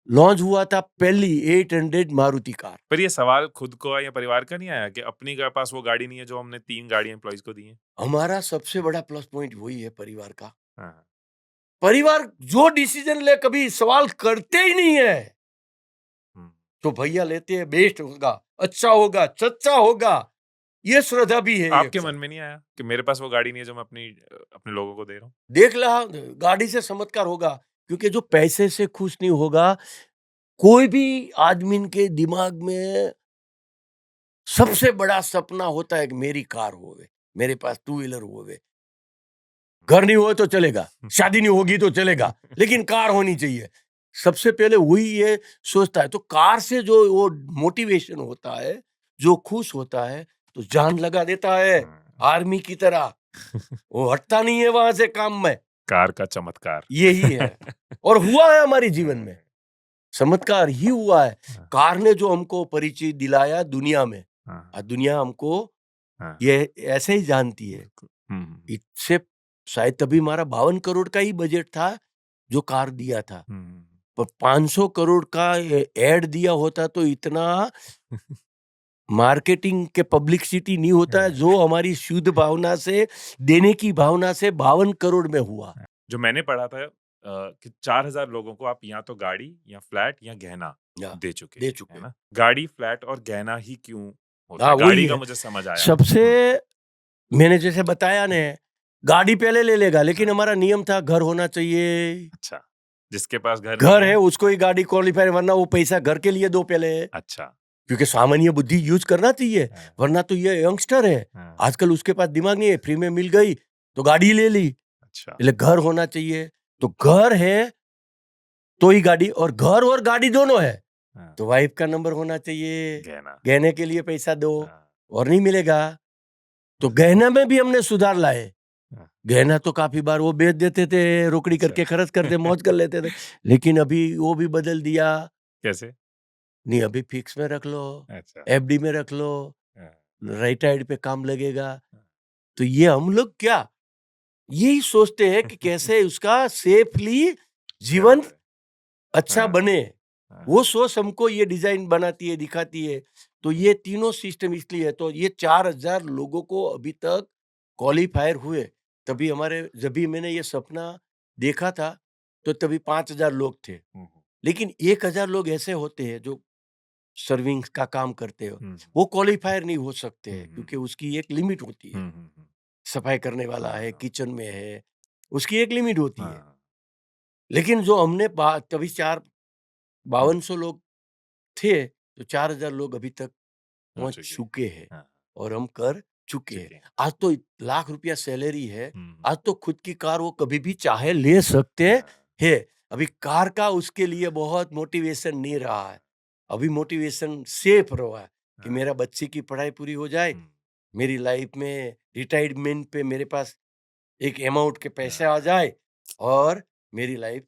लॉन्च हुआ था, पहली 800 मारुति कार। पर ये सवाल खुद को या परिवार का नहीं आया कि अपनी के पास वो गाड़ी नहीं है जो हमने 3 गाड़ी एम्प्लॉइज को दी है? हमारा सबसे बड़ा प्लस पॉइंट वही है, परिवार का। हाँ, परिवार जो डिसीजन ले कभी सवाल करते ही नहीं है। हम्म, तो भैया लेते हैं, बेस्ट होगा, अच्छा होगा, सच्चा होगा, ये श्रद्धा भी है। आपके मन में नहीं आया कि मेरे पास वो गाड़ी नहीं है जो मैं अपने लोगों को दे रहा हूँ? देख ला, गाड़ी से चमत्कार होगा, क्योंकि जो पैसे से खुश नहीं होगा, कोई भी आदमी के दिमाग में सबसे बड़ा सपना होता है कि मेरी कार होवे, मेरे पास 2 व्हीलर होवे। घर नहीं हो तो चलेगा, शादी नहीं होगी तो चलेगा, लेकिन कार होनी चाहिए। सबसे पहले वही ये सोचता है। तो कार से जो वो मोटिवेशन होता है, जो खुश होता है, तो जान लगा देता है आर्मी की तरह। वो हटता नहीं है वहां से काम में। कार का चमत्कार यही है, और हुआ है हमारे जीवन में, चमत्कार ही हुआ है। कार ने जो हमको परिचय दिलाया दुनिया में, और दुनिया हमको ये ऐसे ही जानती है। इससे शायद तभी हमारा 52 करोड़ का ही बजट था जो कार दिया था, पर 500 करोड़ का एड दिया होता तो इतना मार्केटिंग के पब्लिसिटी नहीं होता है जो हमारी शुद्ध भावना से, देने की भावना से 52 करोड़ में हुआ। जो मैंने पढ़ा था कि 4,000 लोगों को आप या तो गाड़ी या फ्लैट या गहना दे चुके है ना? गाड़ी, फ्लैट और गहना ही क्यों होता है? गाड़ी का मुझे समझ आया। सबसे मैंने जैसे बताया ने, गाड़ी पहले ले लेगा, लेकिन हमारा नियम था घर होना चाहिए। अच्छा, जिसके पास घर है उसको ही गाड़ी क्वालिफाई, वरना वो पैसा घर के लिए दो पहले। अच्छा, क्योंकि सामान्य बुद्धि यूज करना चाहिए, वरना तो ये यंगस्टर है, आजकल उसके पास दिमाग नहीं है, फ्री में मिल गई तो गाड़ी ले ली। अच्छा, घर होना चाहिए, तो घर है तो ही गाड़ी, और घर और गाड़ी दोनों है तो वाइफ का नंबर होना चाहिए। गहने के लिए पैसा दो और नहीं मिलेगा, तो गहना में भी हमने सुधार लाए। गहना तो काफी बार वो बेच देते थे, रोकड़ी करके खर्च करते, मौज कर लेते थे, लेकिन अभी वो भी बदल दिया। कैसे? नहीं, अभी फिक्स में रख लो, अच्छा, एफडी में रख लो, रिटायर्ड पे काम लगेगा। तो ये हम लोग क्या यही सोचते हैं कि कैसे उसका सेफली जीवन अच्छा बने, वो सोच हमको ये डिजाइन बनाती है, दिखाती है। तो ये तीनों सिस्टम इसलिए है। तो ये 4,000 लोगों को अभी तक क्वालिफायर हुए, तभी हमारे, जब भी मैंने ये सपना देखा था तो तभी 5,000 लोग थे, लेकिन 1,000 लोग ऐसे होते हैं जो सर्विंग का काम करते हो, वो क्वालिफायर नहीं हो सकते हैं, क्योंकि उसकी एक लिमिट होती है। सफाई करने वाला है, किचन में है, उसकी एक लिमिट होती है। लेकिन जो हमने तभी 5200 लोग थे, तो 4,000 लोग अभी तक पहुंच चुके हैं और हम कर चुके हैं। आज तो लाख रुपया सैलरी है, आज तो खुद की कार वो कभी भी चाहे ले सकते हैं। अभी कार का उसके लिए बहुत मोटिवेशन नहीं रहा है, अभी मोटिवेशन सेफ रहा है कि मेरा बच्चे की पढ़ाई पूरी हो जाए, मेरी लाइफ में रिटायरमेंट पे मेरे पास एक अमाउंट के पैसे आ जाए और मेरी लाइफ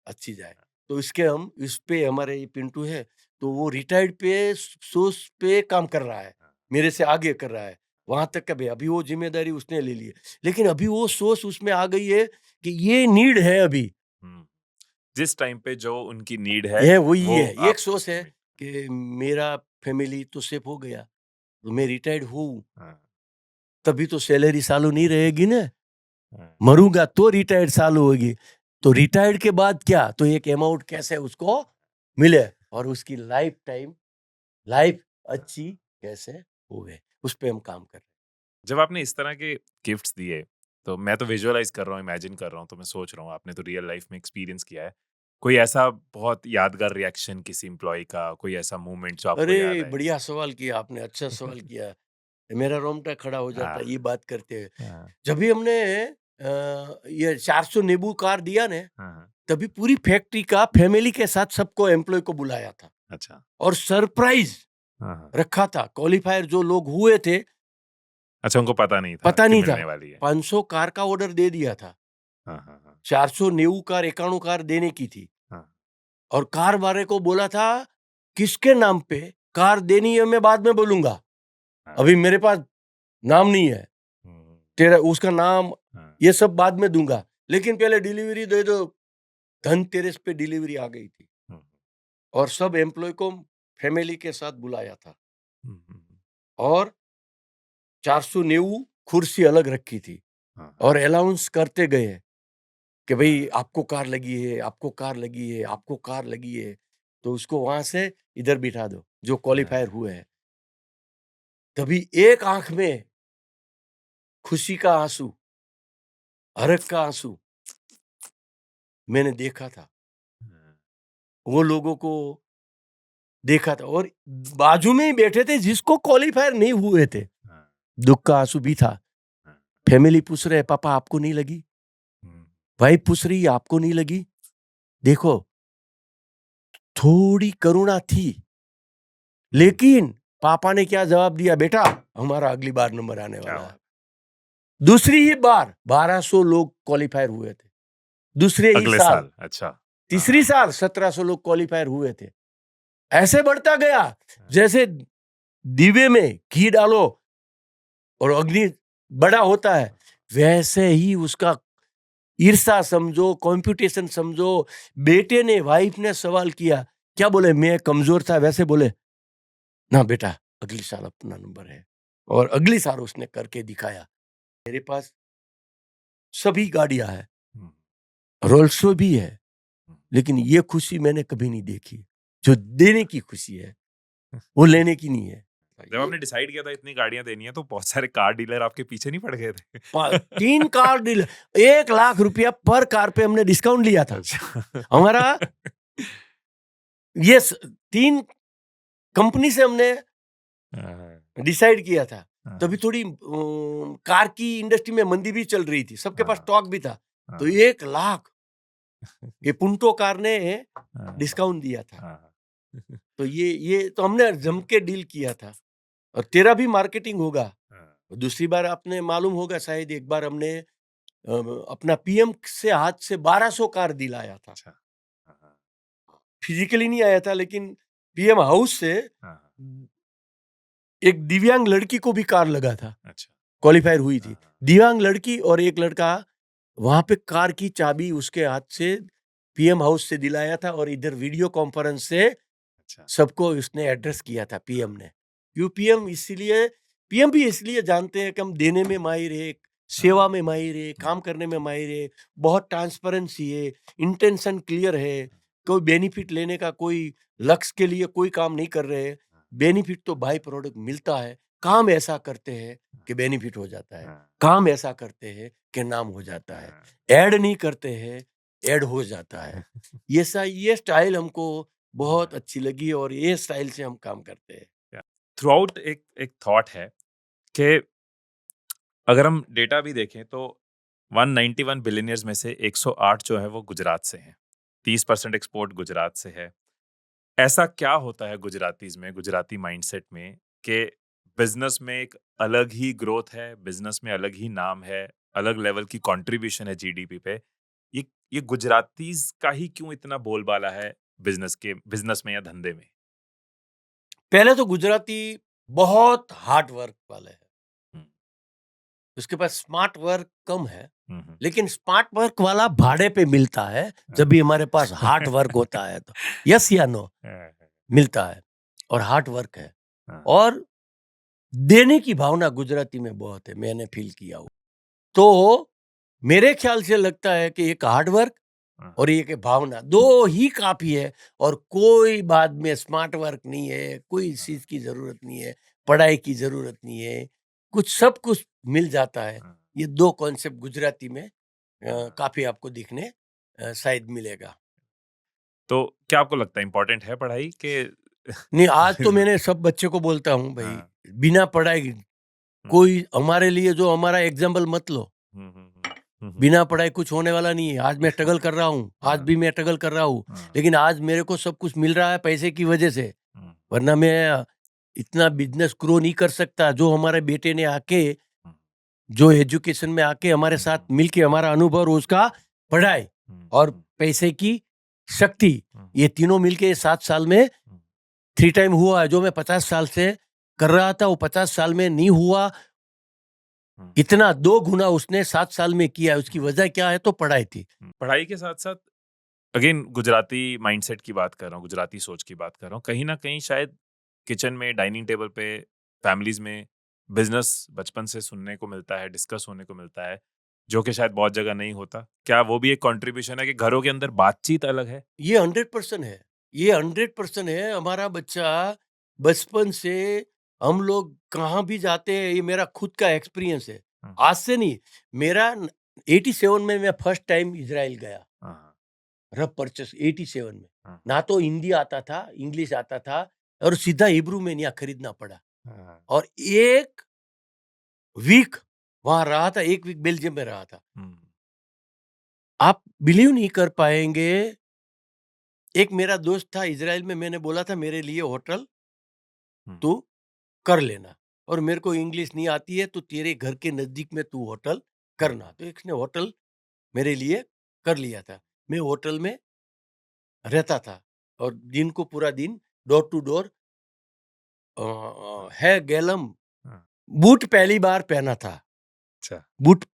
अच्छी जाए। तो इसके हम इस पे हमारे ये पिंटू है, तो वो रिटायर्ड पे सोर्स पे काम कर रहा है, मेरे से आगे कर रहा है, वहां तक का भी अभी वो जिम्मेदारी उसने ले ली है। लेकिन अभी वो सोच उसमें आ गई है कि ये नीड है अभी। जिस टाइम पे जो उनकी नीड है ये वही वो है, एक आप सोच है meet- कि मेरा फैमिली तो सेफ हो गया, तो मैं रिटायर्ड हूँ, हाँ, तभी तो सैलरी चालू नहीं रहेगी ना, हाँ, मरूंगा तो रिटायर्ड चालू होगी, तो रिटायर्ड के बाद क्या, तो एक अमाउंट कैसे उसको मिले और उसकी लाइफ अच्छी कैसे होवे, उस पे हम काम कर रहे जब आपने इस तरह के गिफ्ट्स दिए तो मैं तो विजुअलाइज कर रहा हूँ, इमेजिन कर रहा हूँ, तो मैं सोच रहा हूँ आपने तो रियल लाइफ में एक्सपीरियंस किया है। कोई ऐसा बहुत यादगार रिएक्शन किसी एम्प्लॉय का, कोई ऐसा मोमेंट जो हैं। आपको याद अरे है? बढ़िया सवाल किया आपने, अच्छा सवाल किया, मेरा रोंगटा खड़ा हो जाता है हाँ, ये बात करते हैं। हाँ, जब भी हमने ये 400 नींबू कार दिया ने, हाँ, हाँ, तभी पूरी फैक्ट्री का फैमिली के साथ सबको एम्प्लॉय को बुलाया था अच्छा, और सरप्राइज हाँ, हाँ, रखा था। क्वालिफायर जो लोग हुए थे अच्छा, उनको पता नहीं था पता कि नहीं था, मिलने वाली है। 500 कार का ऑर्डर दे दिया था, हाँ, हाँ, हाँ, 490 कार 91 कार देने की थी हाँ, और कार वाले को बोला था किसके नाम पे कार देनी है मैं बाद में बोलूंगा, हाँ, अभी मेरे पास नाम नहीं है, हम्म, तेरा उसका नाम हाँ, ये सब बाद में दूंगा, लेकिन पहले डिलीवरी दे दो। धनतेरस पे डिलीवरी आ गई थी हम्म, और सब एम्प्लॉय को फैमिली के साथ बुलाया था हम्म, और 490 कुर्सी अलग रखी थी हाँ, और अनाउंस करते गए कि भाई हाँ, आपको कार लगी है, आपको कार लगी है, आपको कार लगी है, तो उसको वहां से इधर बिठा दो जो क्वालिफायर हाँ, हुए हैं। तभी एक आंख में खुशी का आंसू, हर्ष का आंसू मैंने देखा था, हाँ, वो लोगों को देखा था और बाजू में ही बैठे थे जिसको क्वालिफायर नहीं हुए थे, हाँ, दुख का आंसू भी था। हाँ, फैमिली पूछ रहे पापा आपको नहीं लगी, हम्म, भाई पूछ रही आपको नहीं लगी, देखो थोड़ी करुणा थी, लेकिन पापा ने क्या जवाब दिया, बेटा हमारा अगली बार नंबर आने क्या वाला है। बात, दूसरी ही बार 1200 लोग क्वालिफायर हुए थे, दूसरे ही अगले साल, साल, अच्छा, हाँ, तीसरी साल 1700 लोग क्वालिफायर हुए थे। ऐसे बढ़ता गया, हाँ, जैसे दीवे में घी डालो और अग्नि बड़ा होता है, वैसे ही उसका ईर्षा समझो, कंपटीशन समझो। बेटे ने, वाइफ ने सवाल किया, क्या बोले, मैं कमजोर था, वैसे बोले ना बेटा अगली साल अपना नंबर है, और अगली साल उसने करके दिखाया। मेरे पास सभी गाड़ियां हैं, हम्म, रोल्स रॉयस भी है, हम्म, लेकिन ये खुशी मैंने कभी नहीं देखी जो देने की खुशी है, वो लेने की नहीं है। जब आपने डिसाइड किया था इतनी गाड़ियां देनी है तो बहुत सारे कार डीलर आपके पीछे नहीं पड़ गए थे? 3 कार डील, 1 लाख रुपया पर कार पे हमने डिस्काउंट लिया था। अच्छा, हमारा ये 3 कंपनी से हमने हाँ, डिसाइड किया था। हाँ, तभी थोड़ी कार की इंडस्ट्री में मंदी भी चल रही थी, सबके पास हाँ, स्टॉक भी था, तो हाँ, 1 लाख ये पुंटो कार ने हाँ, डिस्काउंट दिया था। हाँ, तो ये तो हमने जम के डील किया था। और तेरा भी मार्केटिंग होगा। हाँ, दूसरी बार आपने मालूम होगा शायद, एक बार हमने अपना पीएम से हाथ से 1200 कार दिलाया था। अच्छा, हाँ, हाँ, फिजिकली नहीं आया था, लेकिन पीएम हाउस से हाँ, एक दिव्यांग लड़की को भी कार लगा था, अच्छा, क्वालिफायर हुई थी। हाँ, दिव्यांग लड़की और एक लड़का, वहां पे कार की चाबी उसके हाथ से पीएम हाउस से दिलाया था और इधर वीडियो कॉन्फ्रेंस से अच्छा, सबको उसने एड्रेस किया था पीएम ने। क्यों पीएम, इसलिए पीएम भी इसलिए जानते हैं कि हम देने में माहिर है, सेवा में माहिर है, काम करने में माहिर है, बहुत ट्रांसपेरेंसी है, इंटेंशन क्लियर है, कोई बेनिफिट लेने का कोई लक्ष्य के लिए कोई काम नहीं कर रहे हैं। बेनिफिट तो बाई प्रोडक्ट मिलता है, काम ऐसा करते हैं कि बेनिफिट हो जाता है, हाँ, काम ऐसा करते हैं कि नाम हो जाता है, हाँ, ऐड नहीं करते हैं, ऐड हो जाता है। ये स्टाइल हमको बहुत अच्छी लगी और ये स्टाइल से हम काम करते हैं। थ्रू आउट एक एक थॉट है कि अगर हम डेटा भी देखें तो 191 बिलियनियर्स में से 108 जो है वो गुजरात से हैं, 30% एक्सपोर्ट गुजरात से है। ऐसा क्या होता है गुजरातीज में, गुजराती माइंडसेट में, कि बिजनेस में एक अलग ही ग्रोथ है, बिजनेस में अलग ही नाम है, अलग लेवल की कंट्रीब्यूशन है जीडीपी पे। ये गुजरातीज का ही क्यों इतना बोलबाला है बिजनेस में या धंधे में? पहले तो गुजराती बहुत हार्ड वर्क वाले हैं, हम्म, उसके पास स्मार्ट वर्क कम है, हम्म, लेकिन स्मार्ट वर्क वाला भाड़े पे मिलता है जब भी हमारे पास हार्ड वर्क होता है तो। यस या नो? मिलता है और हार्ड वर्क है हाँ। और देने की भावना गुजराती में बहुत है, मैंने फील किया हो। तो मेरे ख्याल से लगता है कि एक हार्ड वर्क हाँ। और एक भावना, दो ही काफी है और कोई बाद में स्मार्ट वर्क नहीं है, कोई चीज की जरूरत नहीं है, पढ़ाई की जरूरत नहीं है, सब कुछ मिल जाता है। हाँ। ये दो कॉन्सेप्ट गुजराती में काफी आपको दिखने शायद मिलेगा। तो क्या आपको लगता है इम्पोर्टेंट है पढ़ाई के? नहीं, आज तो मैंने सब बच्चे को बोलता हूँ भाई, हाँ। बिना पढ़ाई कोई हमारे लिए, जो हमारा एग्जाम्पल मत लो, बिना पढ़ाई कुछ होने वाला नहीं है। आज मैं स्ट्रगल कर रहा हूँ, आज भी मैं स्ट्रगल कर रहा हूँ, लेकिन आज मेरे को सब कुछ मिल रहा है पैसे की वजह से, वरना मैं इतना बिजनेस ग्रो नहीं कर सकता। जो हमारे बेटे ने आके, जो एजुकेशन में आके हमारे साथ मिलके, हमारा अनुभव और उसका पढ़ाई और पैसे की शक्ति, ये तीनों मिलके 7 साल में 3 टाइम हुआ है। जो मैं 50 साल से कर रहा था वो 50 साल में नहीं हुआ, इतना 2 गुना उसने 7 साल में किया है। उसकी वजह क्या है? तो पढ़ाई थी। पढ़ाई के साथ साथ अगेन गुजराती माइंडसेट की बात कर रहा हूँ, गुजराती सोच की बात कर रहा हूँ। कहीं ना कहीं शायद किचन में, डाइनिंग टेबल पे, फैमिलीज में बिजनेस बचपन से सुनने को मिलता है, डिस्कस होने को मिलता है, जो कि शायद बहुत जगह नहीं होता। क्या वो भी एक कंट्रीब्यूशन है कि घरों के अंदर बातचीत अलग है? ये 100% है, ये 100% है। हमारा बच्चा बचपन से, हम लोग कहाँ भी जाते हैं, ये मेरा खुद का एक्सपीरियंस है, आज से नहीं। मेरा 87 में मैं फर्स्ट टाइम इजराइल गया, रफ परचेस 87 में। ना तो हिंदी आता था, इंग्लिश आता था, और सीधा हिब्रू में यहाँ खरीदना पड़ा। और 1 वीक वहां रहा था, 1 वीक बेल्जियम में रहा था। आप बिलीव नहीं कर पाएंगे, एक मेरा दोस्त था इजराइल में, मैंने बोला था मेरे लिए होटल तू कर लेना, और मेरे को इंग्लिश नहीं आती है, तो तेरे घर के नजदीक में तू होटल करना। तो इसने होटल मेरे लिए कर लिया था। मैं होटल में रहता था और दिन को पूरा दिन डोर टू डोर है गैलम। बूट पहली बार पहना था, अच्छा। बूट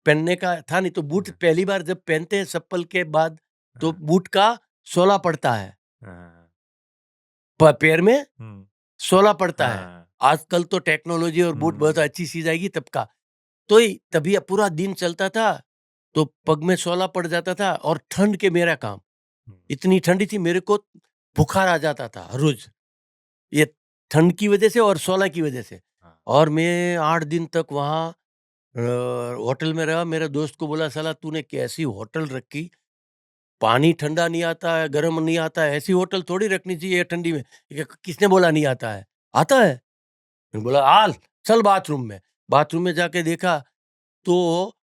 पहनने का था नहीं, तो बूट पहली बार जब पहनते हैं चप्पल के बाद, तो बूट का सोला पड़ता है, पैर में सोला पड़ता है। आजकल तो टेक्नोलॉजी और बूट बहुत अच्छी चीज आएगी तब का, तो तभी पूरा दिन चलता था तो पग में सोला पड़ जाता था। और ठंड के मेरा काम, इतनी ठंडी थी, मेरे को बुखार आ जाता था हर रोज, ये ठंड की वजह से और सोला की वजह से। और मैं 8 दिन तक वहाँ होटल में रहा। मेरे दोस्त को बोला, साला तूने कैसी होटल रखी, पानी ठंडा नहीं आता है, गर्म नहीं आता है, ऐसी होटल थोड़ी रखनी चाहिए ठंडी में। किसने बोला नहीं आता है? आता है। मैंने बोला आल चल बाथरूम में। बाथरूम में जाके देखा तो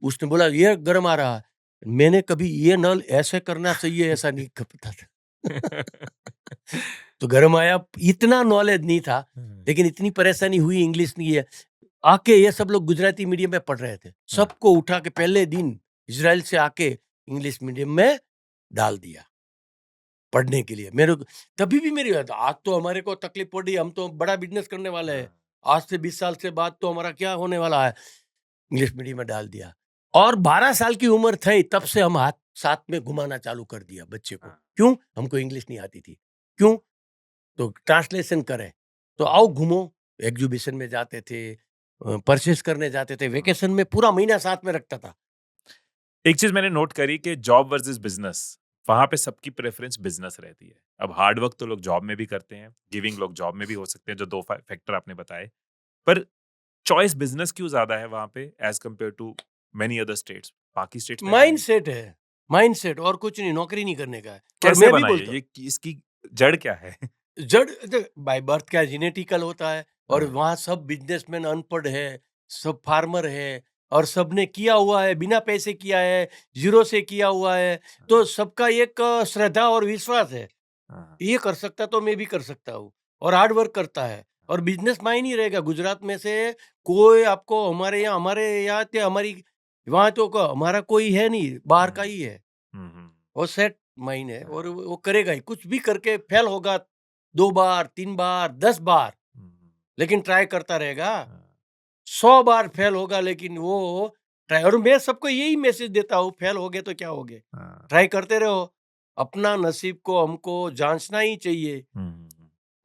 उसने बोला ये गर्म आ रहा है। मैंने कभी ये नल ऐसे करना चाहिए ऐसा नहीं पता था। तो गर्म आया, इतना नॉलेज नहीं था, लेकिन इतनी परेशानी हुई, इंग्लिश नहीं है। आके ये सब लोग गुजराती मीडियम में पढ़ रहे थे, सबको उठा के पहले दिन इजराइल से आके इंग्लिश मीडियम में डाल दिया पढ़ने के लिए। मेरे तभी भी मेरी आज तो हमारे को तकलीफ पड़ी, हम तो बड़ा बिजनेस करने वाले हैं, आज से 20 साल से बाद तो हमारा क्या होने वाला है। इंग्लिश मीडियम में डाल दिया और 12 साल की उम्र थी तब से हम हाथ साथ में घुमाना चालू कर दिया बच्चे को। क्यों? हमको इंग्लिश नहीं आती थी। क्यों? तो ट्रांसलेशन करें, तो आओ घूमो। एग्जीबिशन में जाते थे, परचेस करने जाते थे, वेकेशन में पूरा महीना साथ में रखता था। एक चीज मैंने नोट करी कि जॉब वर्सेस बिजनेस, वहां पे सबकी प्रेफरेंस बिजनेस रहती है। अब हार्ड वर्क तो लोग जॉब में भी करते हैं, गिविंग लोग जॉब में भी हो सकते हैं, जो 2 फैक्टर आपने बताए, पर चॉइस बिजनेस क्यों ज्यादा है वहां पे as compare to many other states? बाकी स्टेट्स में माइंड सेट है, माइंड सेट, और कुछ नहीं, नौकरी नहीं करने का है। और कैसे मैं भी बना है बोलता ये? इसकी जड़ क्या है? जड़ बाय बर्थ क्या जेनेटिकल होता है, और हाँ। वहाँ सब बिजनेसमैन अनपढ़ है, सब फार्मर है, और सबने किया हुआ है, बिना पैसे किया है, जीरो से किया हुआ है। तो सबका एक श्रद्धा और विश्वास है, ये कर सकता तो मैं भी कर सकता हूँ, और हार्ड वर्क करता है, और बिजनेस माइंड ही रहेगा। गुजरात में से कोई आपको हमारे यहाँ ते हमारी वहाँ तो हमारा कोई है नहीं, बाहर का ही है। वो सेट माइंड है, और वो करेगा ही, कुछ भी करके फेल होगा 2 बार 3 बार 10 बार, लेकिन ट्राई करता रहेगा। 100 बार फेल होगा, लेकिन वो ट्राई। और मैं सबको यही मैसेज देता हूँ, फेल हो गए तो क्या हो गए, हाँ, ट्राई करते रहो। अपना नसीब को हमको जांचना ही चाहिए।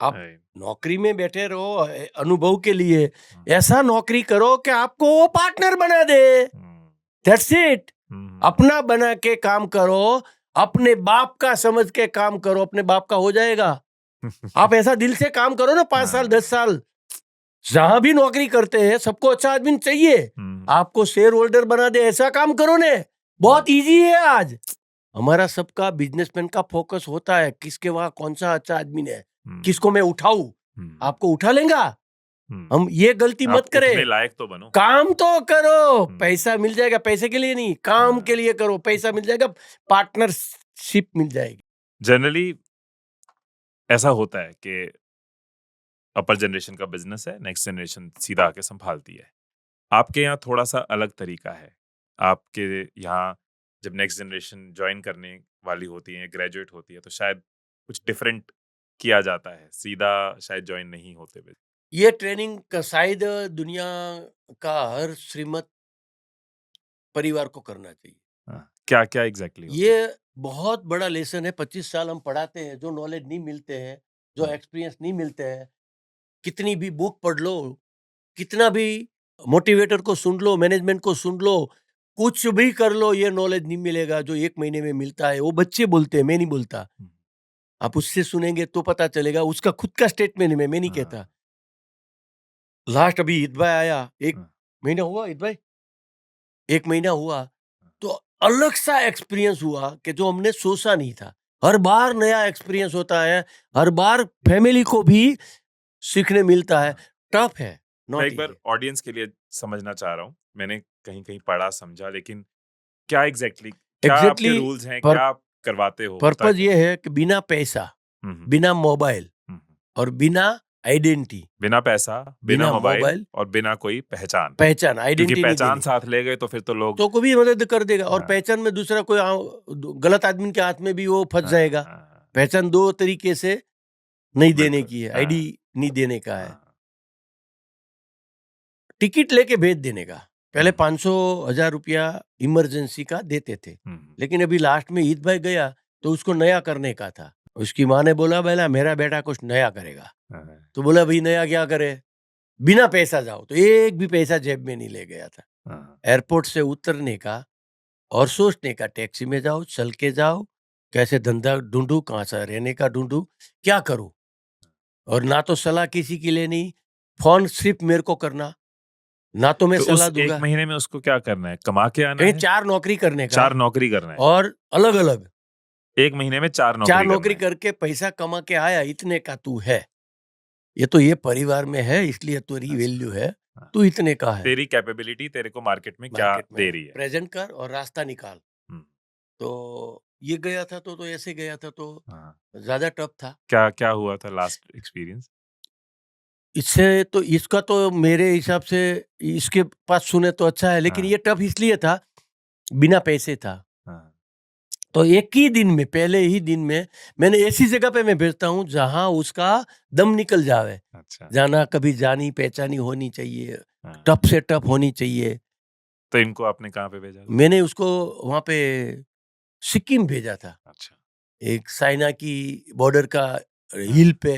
आप right, नौकरी में बैठे रहो अनुभव के लिए, हम्म, ऐसा नौकरी करो कि आपको वो पार्टनर बना दे। That's it. अपना बना के काम करो, अपने बाप का समझ के काम करो, अपने बाप का हो जाएगा। आप ऐसा दिल से काम करो ना, 5 साल 10 साल जहां भी नौकरी करते हैं, सबको अच्छा आदमी चाहिए, आपको शेयर होल्डर बना दे, ऐसा काम करो ने। बहुत इजी है आज। हमारा सबका बिजनेसमैन का फोकस होता है किसके वहां कौन सा अच्छा आदमी है, किसको मैं उठाऊं। आपको उठा लेगा, हम ये गलती मत उतने करें। लायक तो बनो। काम तो करो, पैसा मिल जाएगा, पैसे के लिए नहीं, काम के लिए करो, पैसा मिल जाएगा, पार्टनरशिप मिल जाएगी। जनरली ऐसा होता है कि अपर जनरेशन का बिजनेस है, नेक्स्ट जनरेशन सीधा आके संभालती है। आपके यहाँ थोड़ा सा अलग तरीका है। आपके यहाँ जब नेक्स्ट जनरेशन ज्वाइन करने वाली होती है, ग्रेजुएट होती है, तो शायद कुछ डिफरेंट किया जाता है, सीधा शायद ज्वाइन नहीं होते हुए। ये ट्रेनिंग का शायद दुनिया का हर श्रीमत परिवार को करना चाहिए। क्या क्या एग्जैक्टली ये बहुत बड़ा लेसन है। 25 साल हम पढ़ाते हैं, जो नॉलेज नहीं मिलते हैं, जो एक्सपीरियंस नहीं मिलते हैं, कितनी भी बुक पढ़ लो, कितना भी मोटिवेटर को सुन लो, मैनेजमेंट को सुन लो, कुछ भी कर लो, ये नॉलेज नहीं मिलेगा जो 1 महीने में मिलता है। वो बच्चे बोलते हैं, मैं नहीं बोलता। आप उससे सुनेंगे तो पता चलेगा, उसका खुद का स्टेटमेंट है, मैं नहीं कहता। लास्ट अभी ईद भाई आया, 1 महीना हुआ ईद भाई, 1 महीना हुआ, तो अलग सा एक्सपीरियंस हुआ कि जो हमने सोचा नहीं था। हर बार नया एक्सपीरियंस होता है, हर बार फैमिली को भी सीखने मिलता है। टफ है, मैं नॉट एक बार इजी। ऑडियंस के लिए समझना चाह रहा हूँ। मैंने कहीं कहीं पढ़ा समझा, लेकिन क्या एग्जैक्टली क्या आपके एग्जैक्टली रूल्स हैं, क्या आप करवाते हो, होता पर्पज क्या ये है कि बिना पैसा, हम्म, बिना मोबाइल हम्म, और बिना आइडेंटिटी, बिना पैसा, बिना बिना मोबाइल मोबाइल, और बिना कोई पहचान। पहचान, क्योंकि आइडेंटिटी नहीं पहचान देनी, साथ ले गए तो फिर तो लोग तो को भी मदद कर देगा। और हाँ, पहचान में दूसरा कोई गलत आदमी के हाथ में भी वो फंस हाँ, जाएगा। हाँ, पहचान 2 तरीके से नहीं देने बिल्कुल, की है, हाँ, आईडी नहीं देने का है, हाँ, टिकट लेके भेज देने का। पहले हम्म, 500,000 रुपया इमरजेंसी का देते थे, हम्म, लेकिन अभी लास्ट में ईद भाई गया तो उसको नया करने का था। उसकी माँ ने बोला, बेला मेरा बेटा कुछ नया करेगा। हाँ, तो बोला, भाई नया क्या करे, बिना पैसा जाओ। तो एक भी पैसा जेब में नहीं ले गया था। हाँ, एयरपोर्ट से उतरने का और सोचने का, टैक्सी में जाओ, चल के जाओ, कैसे धंधा ढूंढूं, कहाँ से रहने का ढूंढूं, क्या करूं। और ना तो सलाह किसी की लेनी, फोन सिर्फ मेरे को करना, ना तो मैं तो सलाह उस एक दूंगा। महीने में उसको क्या करना है, कमा के आना कहीं है, 4 नौकरी करने का 4 नौकरी करना है, और अलग अलग एक महीने में 4 4 नौकरी नौकरी करना है। करके पैसा कमा के आया, इतने का तू है, ये तो ये परिवार में है, इसलिए तेरी वैल्यू है, हाँ, तू इतने का है। तेरी कैपेबिलिटी तेरे को मार्केट में क्या मार्केट दे में रही है। प्रेजेंट कर और रास्ता निकाल। हम्म, तो ये गया था, तो ऐसे गया था, तो हाँ, ज्यादा टफ था। क्या क्या हुआ था लास्ट एक्सपीरियंस। इससे तो इसका तो मेरे हिसाब से इसके पास सुने तो अच्छा है, लेकिन हाँ, ये टफ इसलिए था, बिना पैसे था। हाँ, तो एक ही दिन में, पहले ही दिन में मैंने ऐसी जगह पे मैं भेजता हूँ जहां उसका दम निकल जावे। अच्छा, जाना कभी जानी पहचानी होनी चाहिए, हाँ, टफ से टफ होनी चाहिए। तो इनको आपने कहाँ पे भेजा था? मैंने उसको वहां पे सिक्किम भेजा था। अच्छा, एक चाइना की बॉर्डर का हिल पे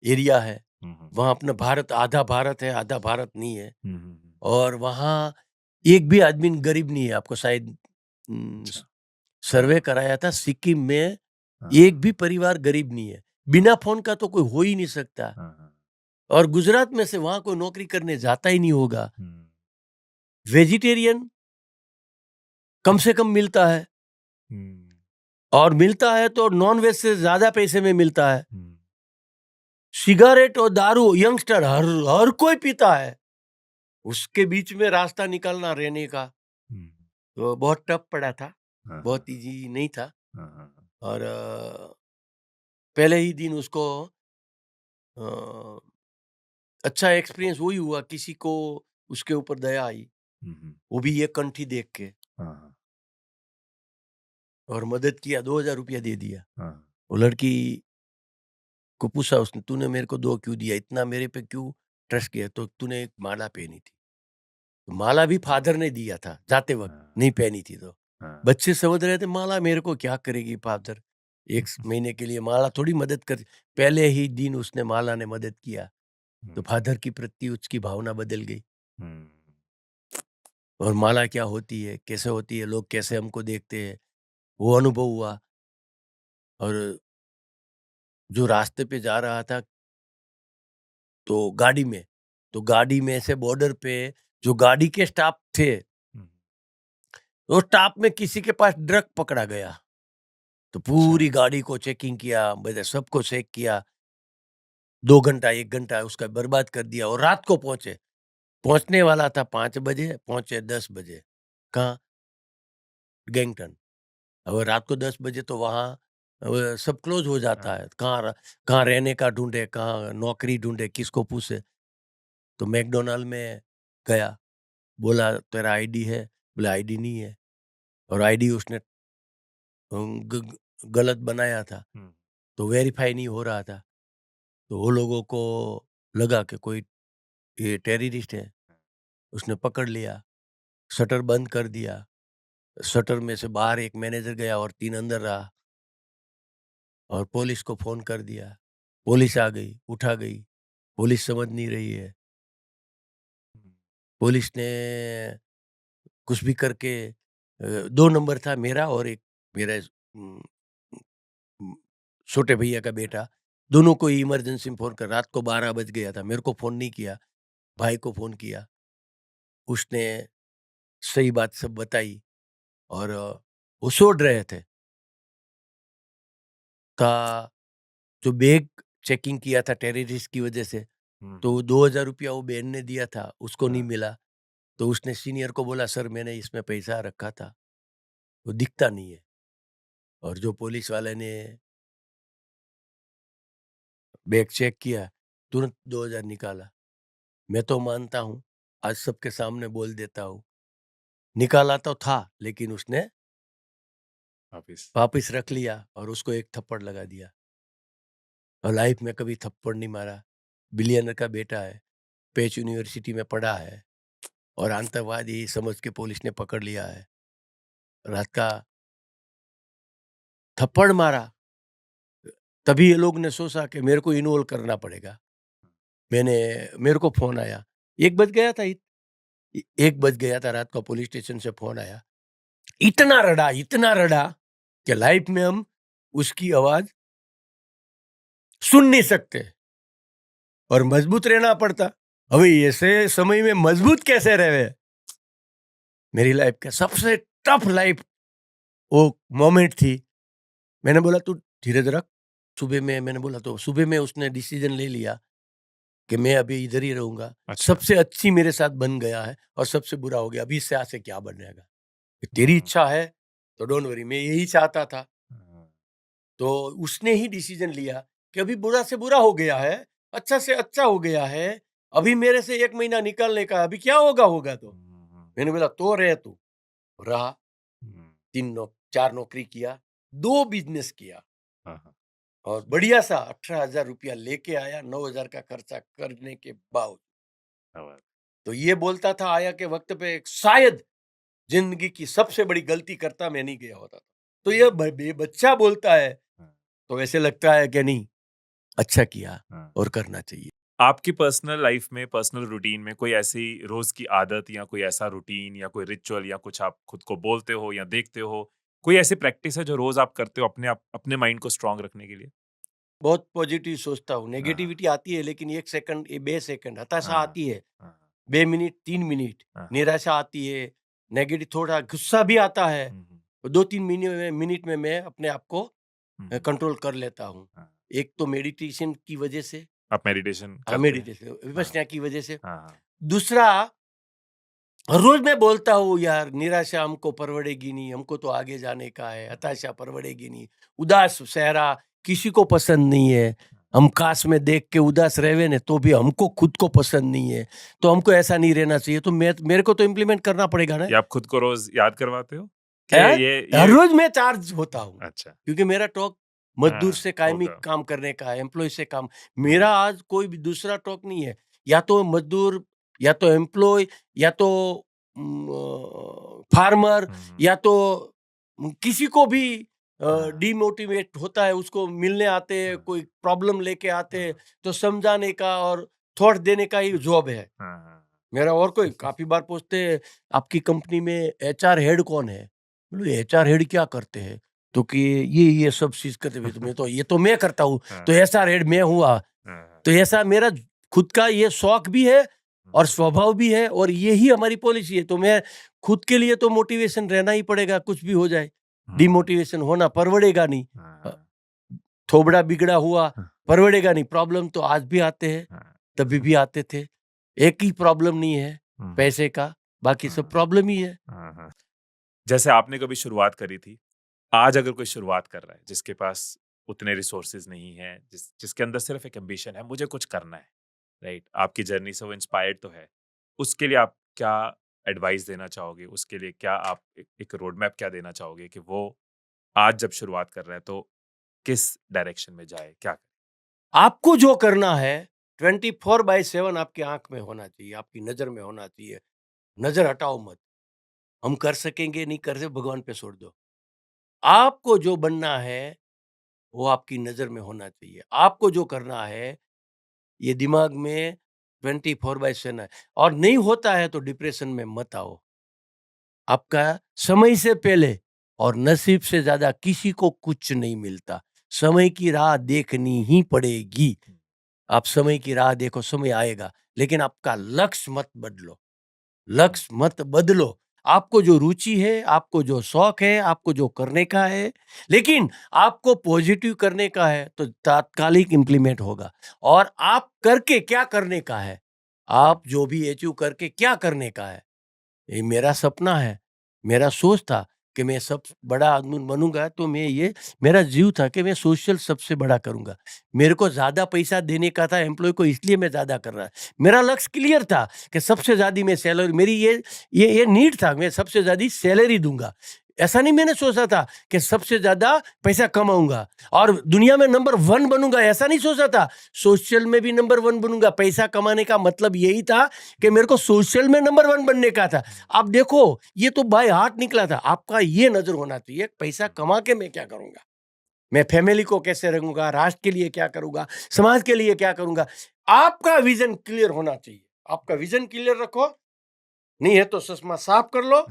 एरिया है, वहाँ अपना भारत, आधा भारत है, आधा भारत नहीं है। और वहाँ एक भी आदमी गरीब नहीं है। आपको शायद अच्छा, सर्वे कराया था, सिक्किम में हाँ, एक भी परिवार गरीब नहीं है। बिना फोन का तो कोई हो ही नहीं सकता। हाँ, हाँ, और गुजरात में से वहाँ कोई नौकरी करने जाता ही नहीं होगा। हम्म, वेजिटेरियन कम से कम मिलता है, हम्म, और मिलता है तो नॉन वेज से ज्यादा पैसे में मिलता है। हम्म, सिगरेट और दारू यंगस्टर हर कोई पीता है। उसके बीच में रास्ता निकालना रहने का, हम्म, तो बहुत टफ पड़ा था, हाँ, बहुत इजी नहीं था। हाँ, हाँ, हाँ, और पहले ही दिन उसको अ, अच्छा एक्सपीरियंस वही हुआ, किसी को उसके ऊपर दया आई, वो भी ये कंठी देख के, हाँ, हाँ, और मदद किया, 2,000 रुपया दे दिया। हाँ, वो लड़की को पूछा उसने, तूने मेरे को 2 क्यों दिया, इतना मेरे पे क्यों ट्रस्ट किया, तो तूने एक माला पहनी थी। माला भी फादर ने दिया था जाते वक्त, हाँ, नहीं पहनी थी तो। हाँ, बच्चे समझ रहे थे माला मेरे को क्या करेगी फादर, 1 महीने के लिए माला थोड़ी मदद कर। पहले ही दिन उसने माला ने मदद किया, तो फादर की प्रति उसकी भावना बदल गई। हम्म, और माला क्या होती है, कैसे होती है, लोग कैसे हमको देखते हैं, वो अनुभव हुआ। और जो रास्ते पे जा रहा था तो गाड़ी में से बॉर्डर पे जो गाड़ी के स्टाफ थे, हम्म, वो स्टाफ में किसी के पास ड्रग पकड़ा गया, तो पूरी गाड़ी को चेकिंग किया, सबको चेक किया। 2 घंटा 1 घंटा उसका बर्बाद कर दिया। और रात को पहुंचने वाला था 5 बजे, पहुंचे 10 बजे। कहाँ? गैंगटन। अब रात को 10 बजे तो वहाँ सब क्लोज हो जाता हाँ, है। कहाँ रहने का ढूंढे, कहाँ नौकरी ढूंढे, किसको पूछे। तो मैकडोनाल्ड में गया, बोला तेरा आईडी है? बोला आईडी नहीं है। और आईडी उसने गलत बनाया था, हम्म, तो वेरीफाई नहीं हो रहा था। तो वो लोगों को लगा कि कोई ये टेररिस्ट है, उसने पकड़ लिया, शटर बंद कर दिया। शटर में से बाहर एक मैनेजर गया और 3 अंदर रहा। और पुलिस को फ़ोन कर दिया। पुलिस आ गई, उठा गई। पुलिस समझ नहीं रही है। पुलिस ने कुछ भी करके 2 नंबर था मेरा और एक मेरा उम, उम, छोटे भैया का बेटा, दोनों को ही इमरजेंसी में फ़ोन कर। रात को 12 बज गया था, मेरे को फ़ोन नहीं किया, भाई को फ़ोन किया। उसने सही बात सब बताई। और वो छोड़ रहे थे। का जो बैग चेकिंग किया था टेररिस्ट की वजह से, तो हम्म, 2000 रुपया वो बहन ने दिया था, उसको नहीं हाँ, मिला। तो उसने सीनियर को बोला सर मैंने इसमें पैसा रखा था, वो दिखता नहीं है। और जो पुलिस वाले ने बैग चेक किया, तुरंत 2000 निकाला। मैं तो मानता हूँ, आज सबके सामने बोल देता हूँ, निकाला तो था लेकिन उसने वापिस, वापस रख लिया और उसको एक थप्पड़ लगा दिया। और लाइफ में कभी थप्पड़ नहीं मारा। बिलियनर का बेटा है, पेच यूनिवर्सिटी में पढ़ा है और आतंकवादी समझ के पुलिस ने पकड़ लिया है। रात का थप्पड़ मारा, तभी ये लोग ने सोचा कि मेरे को इन्वॉल्व करना पड़ेगा। मेरे को फ़ोन आया, 1 बज गया था। 1 बज गया था रात को, पुलिस स्टेशन से फ़ोन आया। इतना रड़ा कि लाइफ में हम उसकी आवाज़ सुन नहीं सकते और मजबूत रहना पड़ता। अभी ऐसे समय में मजबूत कैसे रहे? मेरी लाइफ का सबसे टफ लाइफ वो मोमेंट थी। मैंने बोला तू धीरज रख। मैंने बोला तो सुबह में उसने डिसीजन ले लिया कि मैं अभी इधर ही रहूंगा। अच्छा, सबसे अच्छी मेरे साथ बन गया है और सबसे बुरा हो गया। अभी इससे आगे क्या बनेगा? तेरी इच्छा है तो डोंट वरी। मैं यही चाहता था। हाँ, तो उसने ही डिसीजन लिया कि अभी बुरा से बुरा हो गया है, अच्छा से अच्छा हो गया है। अभी मेरे से 1 महीना निकलने का है, अभी क्या होगा तो? मैंने बोला तो रहे तू। रहा। 4 नौकरी किया, 2 बिजनेस किया हाँ, हाँ, और बढ़िया सा 18,000 रुपया लेके आया 9,000 का खर्चा करने के बाद। क्या बात, तो ये बोलता था आया के वक्त पे शायद जिंदगी की सबसे बड़ी गलती करता मैं नहीं गया होता था। तो ये बच्चा बोलता है हाँ, तो ऐसे लगता है कि नहीं, अच्छा किया हाँ। और करना चाहिए। आपकी पर्सनल लाइफ में, पर्सनल रूटीन में कोई ऐसी रोज की आदत या कोई ऐसा रूटीन या कोई रिचुअल या कुछ आप खुद को बोलते हो या देखते हो, कोई ऐसी प्रैक्टिस है जो रोज आप करते हो अपने माइंड को स्ट्रांग रखने के लिए? बहुत पॉजिटिव सोचता हूँ। हाँ, नेगेटिविटी आती है लेकिन 1 सेकंड, 2 सेकंड हताशा हाँ, आती है। हाँ, 2 मिनट, 3 मिनट हाँ, निराशा आती है, नेगेटिव थोड़ा गुस्सा भी आता है। हम्म, 2-3 मिनट में मैं अपने आप को हम्म, कंट्रोल कर लेता हूँ। हाँ। एक तो मेडिटेशन की वजह से, आप मेडिटेशन हाँ, करते हैं? मेडिटेशन हाँ, विपश्यना की वजह से। हाँ, हाँ, दूसरा, रोज मैं बोलता हूँ यार निराशा हमको परवड़ेगी नहीं, हमको तो आगे जाने का है। हताशा परवड़ेगी नहीं। उदास चेहरा किसी को पसंद नहीं है। हम काश में देख के उदास रहे न तो भी हमको खुद को पसंद नहीं है। तो हमको ऐसा नहीं रहना चाहिए। तो मेरे को तो इम्प्लीमेंट करना पड़ेगा ना। ये आप खुद को रोज याद करवाते हो कि हैं? हर ये रोज मैं चार्ज होता हूँ अच्छा, क्योंकि मेरा टॉक मजदूर हाँ, से कायमी होगा, काम करने का है, एम्प्लॉय से काम। मेरा आज कोई भी दूसरा टॉक नहीं है। या तो मजदूर या तो एम्प्लॉय या तो फार्मर या तो किसी को भी डिमोटिवेट होता है, उसको मिलने आते हैं, कोई प्रॉब्लम लेके आते हैं, तो समझाने का और थॉट देने का ही जॉब है मेरा। और कोई काफी बार पूछते हैं आपकी कंपनी में HR हेड कौन है? बोले HR हेड क्या करते हैं? तो कि ये सब चीज करते हुए तुम्हें तो ये तो मैं करता हूँ, तो HR हेड मैं हुआ। तो ऐसा मेरा खुद का ये शौक भी है और स्वभाव भी है, और यही हमारी पॉलिसी है। तो मैं खुद के लिए तो मोटिवेशन रहना ही पड़ेगा, कुछ भी हो जाए। डिमोटिवेशन होना परवड़ेगा नहीं, थोबड़ा बिगड़ा हुआ परवड़ेगा नहीं। प्रॉब्लम तो आज भी आते हैं, तभी भी आते थे। एक ही प्रॉब्लम नहीं है पैसे का, बाकी सब प्रॉब्लम ही है। जैसे आपने कभी शुरुआत करी थी, आज अगर कोई शुरुआत कर रहा है जिसके पास उतने रिसोर्सेज नहीं है, जिसके अंदर सिर्फ एक एम्बिशन है, मुझे कुछ करना है, राइट? आपकी जर्नी से वो इंस्पायर्ड तो है, उसके लिए आप क्या एडवाइस देना चाहोगे? उसके लिए क्या आप एक रोड मैप क्या देना चाहोगे कि वो आज जब शुरुआत कर रहा है तो किस डायरेक्शन में जाए, क्या करे? आपको जो करना है 24/7 आपकी आंख में होना चाहिए, आपकी नजर में होना चाहिए। नजर हटाओ मत। हम कर सकेंगे नहीं कर सके, भगवान पे छोड़ दो। आपको जो बनना है वो आपकी नजर में होना चाहिए। आपको जो करना है ये दिमाग में 24/7 है। और नहीं होता है तो डिप्रेशन में मत आओ। आपका समय से पहले और नसीब से ज्यादा किसी को कुछ नहीं मिलता। समय की राह देखनी ही पड़ेगी। आप समय की राह देखो, समय आएगा, लेकिन आपका लक्ष्य मत बदलो। लक्ष्य मत बदलो। आपको जो रुचि है, आपको जो शौक है, आपको जो करने का है, लेकिन आपको पॉजिटिव करने का है तो तात्कालिक इंप्लीमेंट होगा। और आप करके क्या करने का है, आप जो भी अचीव करके क्या करने का है, ये मेरा सपना है, मेरा सोच था कि मैं सब बड़ा आदमी बनूंगा। तो मैं ये मेरा जीव था कि मैं सोशल सबसे बड़ा करूंगा। मेरे को ज्यादा पैसा देने का था एम्प्लॉय को, इसलिए मैं ज्यादा कर रहा। मेरा लक्ष्य क्लियर था कि सबसे ज्यादा मैं सैलरी, मेरी ये नीड था, मैं सबसे ज्यादा सैलरी दूंगा। ऐसा नहीं मैंने सोचा था कि सबसे ज्यादा पैसा कमाऊंगा और दुनिया में नंबर 1 बनूंगा। ऐसा नहीं सोचा था। सोशल में भी नंबर 1 बनूंगा। पैसा कमाने का मतलब यही था कि मेरे को सोशल में नंबर 1 बनने का था। अब देखो ये तो बाय हार्ट निकला था। आपका ये नजर होना चाहिए, पैसा कमा के मैं क्या करूंगा, मैं फैमिली को कैसे रखूंगा, राष्ट्र के लिए क्या करूंगा, समाज के लिए क्या करूंगा। आपका विजन क्लियर होना चाहिए। आपका विजन क्लियर रखो, नहीं है तो चश्मा साफ कर लो,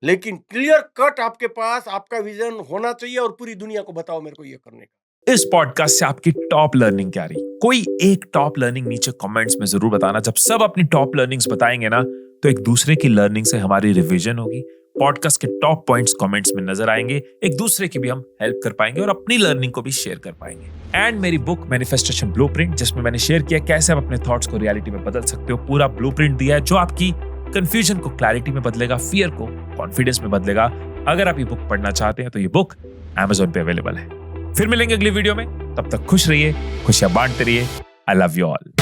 लेकिन क्लियर कट आपके पास आपका विजन होना चाहिए और पूरी दुनिया को बताओ मेरे को ये करने का। इस पॉडकास्ट से आपकी टॉप लर्निंग क्या रही? कोई एक टॉप लर्निंग नीचे कमेंट्स में जरूर बताना। जब सब अपनी टॉप लर्निंग्स बताएंगे ना, तो एक दूसरे की लर्निंग से हमारी रिवीजन होगी। पॉडकास्ट के टॉप पॉइंट्स कमेंट्स में नजर आएंगे। एक दूसरे की भी हम हेल्प कर पाएंगे और अपनी लर्निंग को भी शेयर कर पाएंगे। एंड मेरी बुक मैनिफेस्टेशन ब्लूप्रिंट, जिसमें मैंने शेयर किया कैसे आप अपने थॉट्स को रियलिटी में बदल सकते हो, पूरा ब्लूप्रिंट दिया है जो आपकी कंफ्यूजन को क्लैरिटी में बदलेगा, फियर को कॉन्फिडेंस में बदलेगा। अगर आप ये बुक पढ़ना चाहते हैं तो ये बुक Amazon पे अवेलेबल है। फिर मिलेंगे अगली वीडियो में, तब तक खुश रहिए, खुशियां बांटते रहिए। I love you all.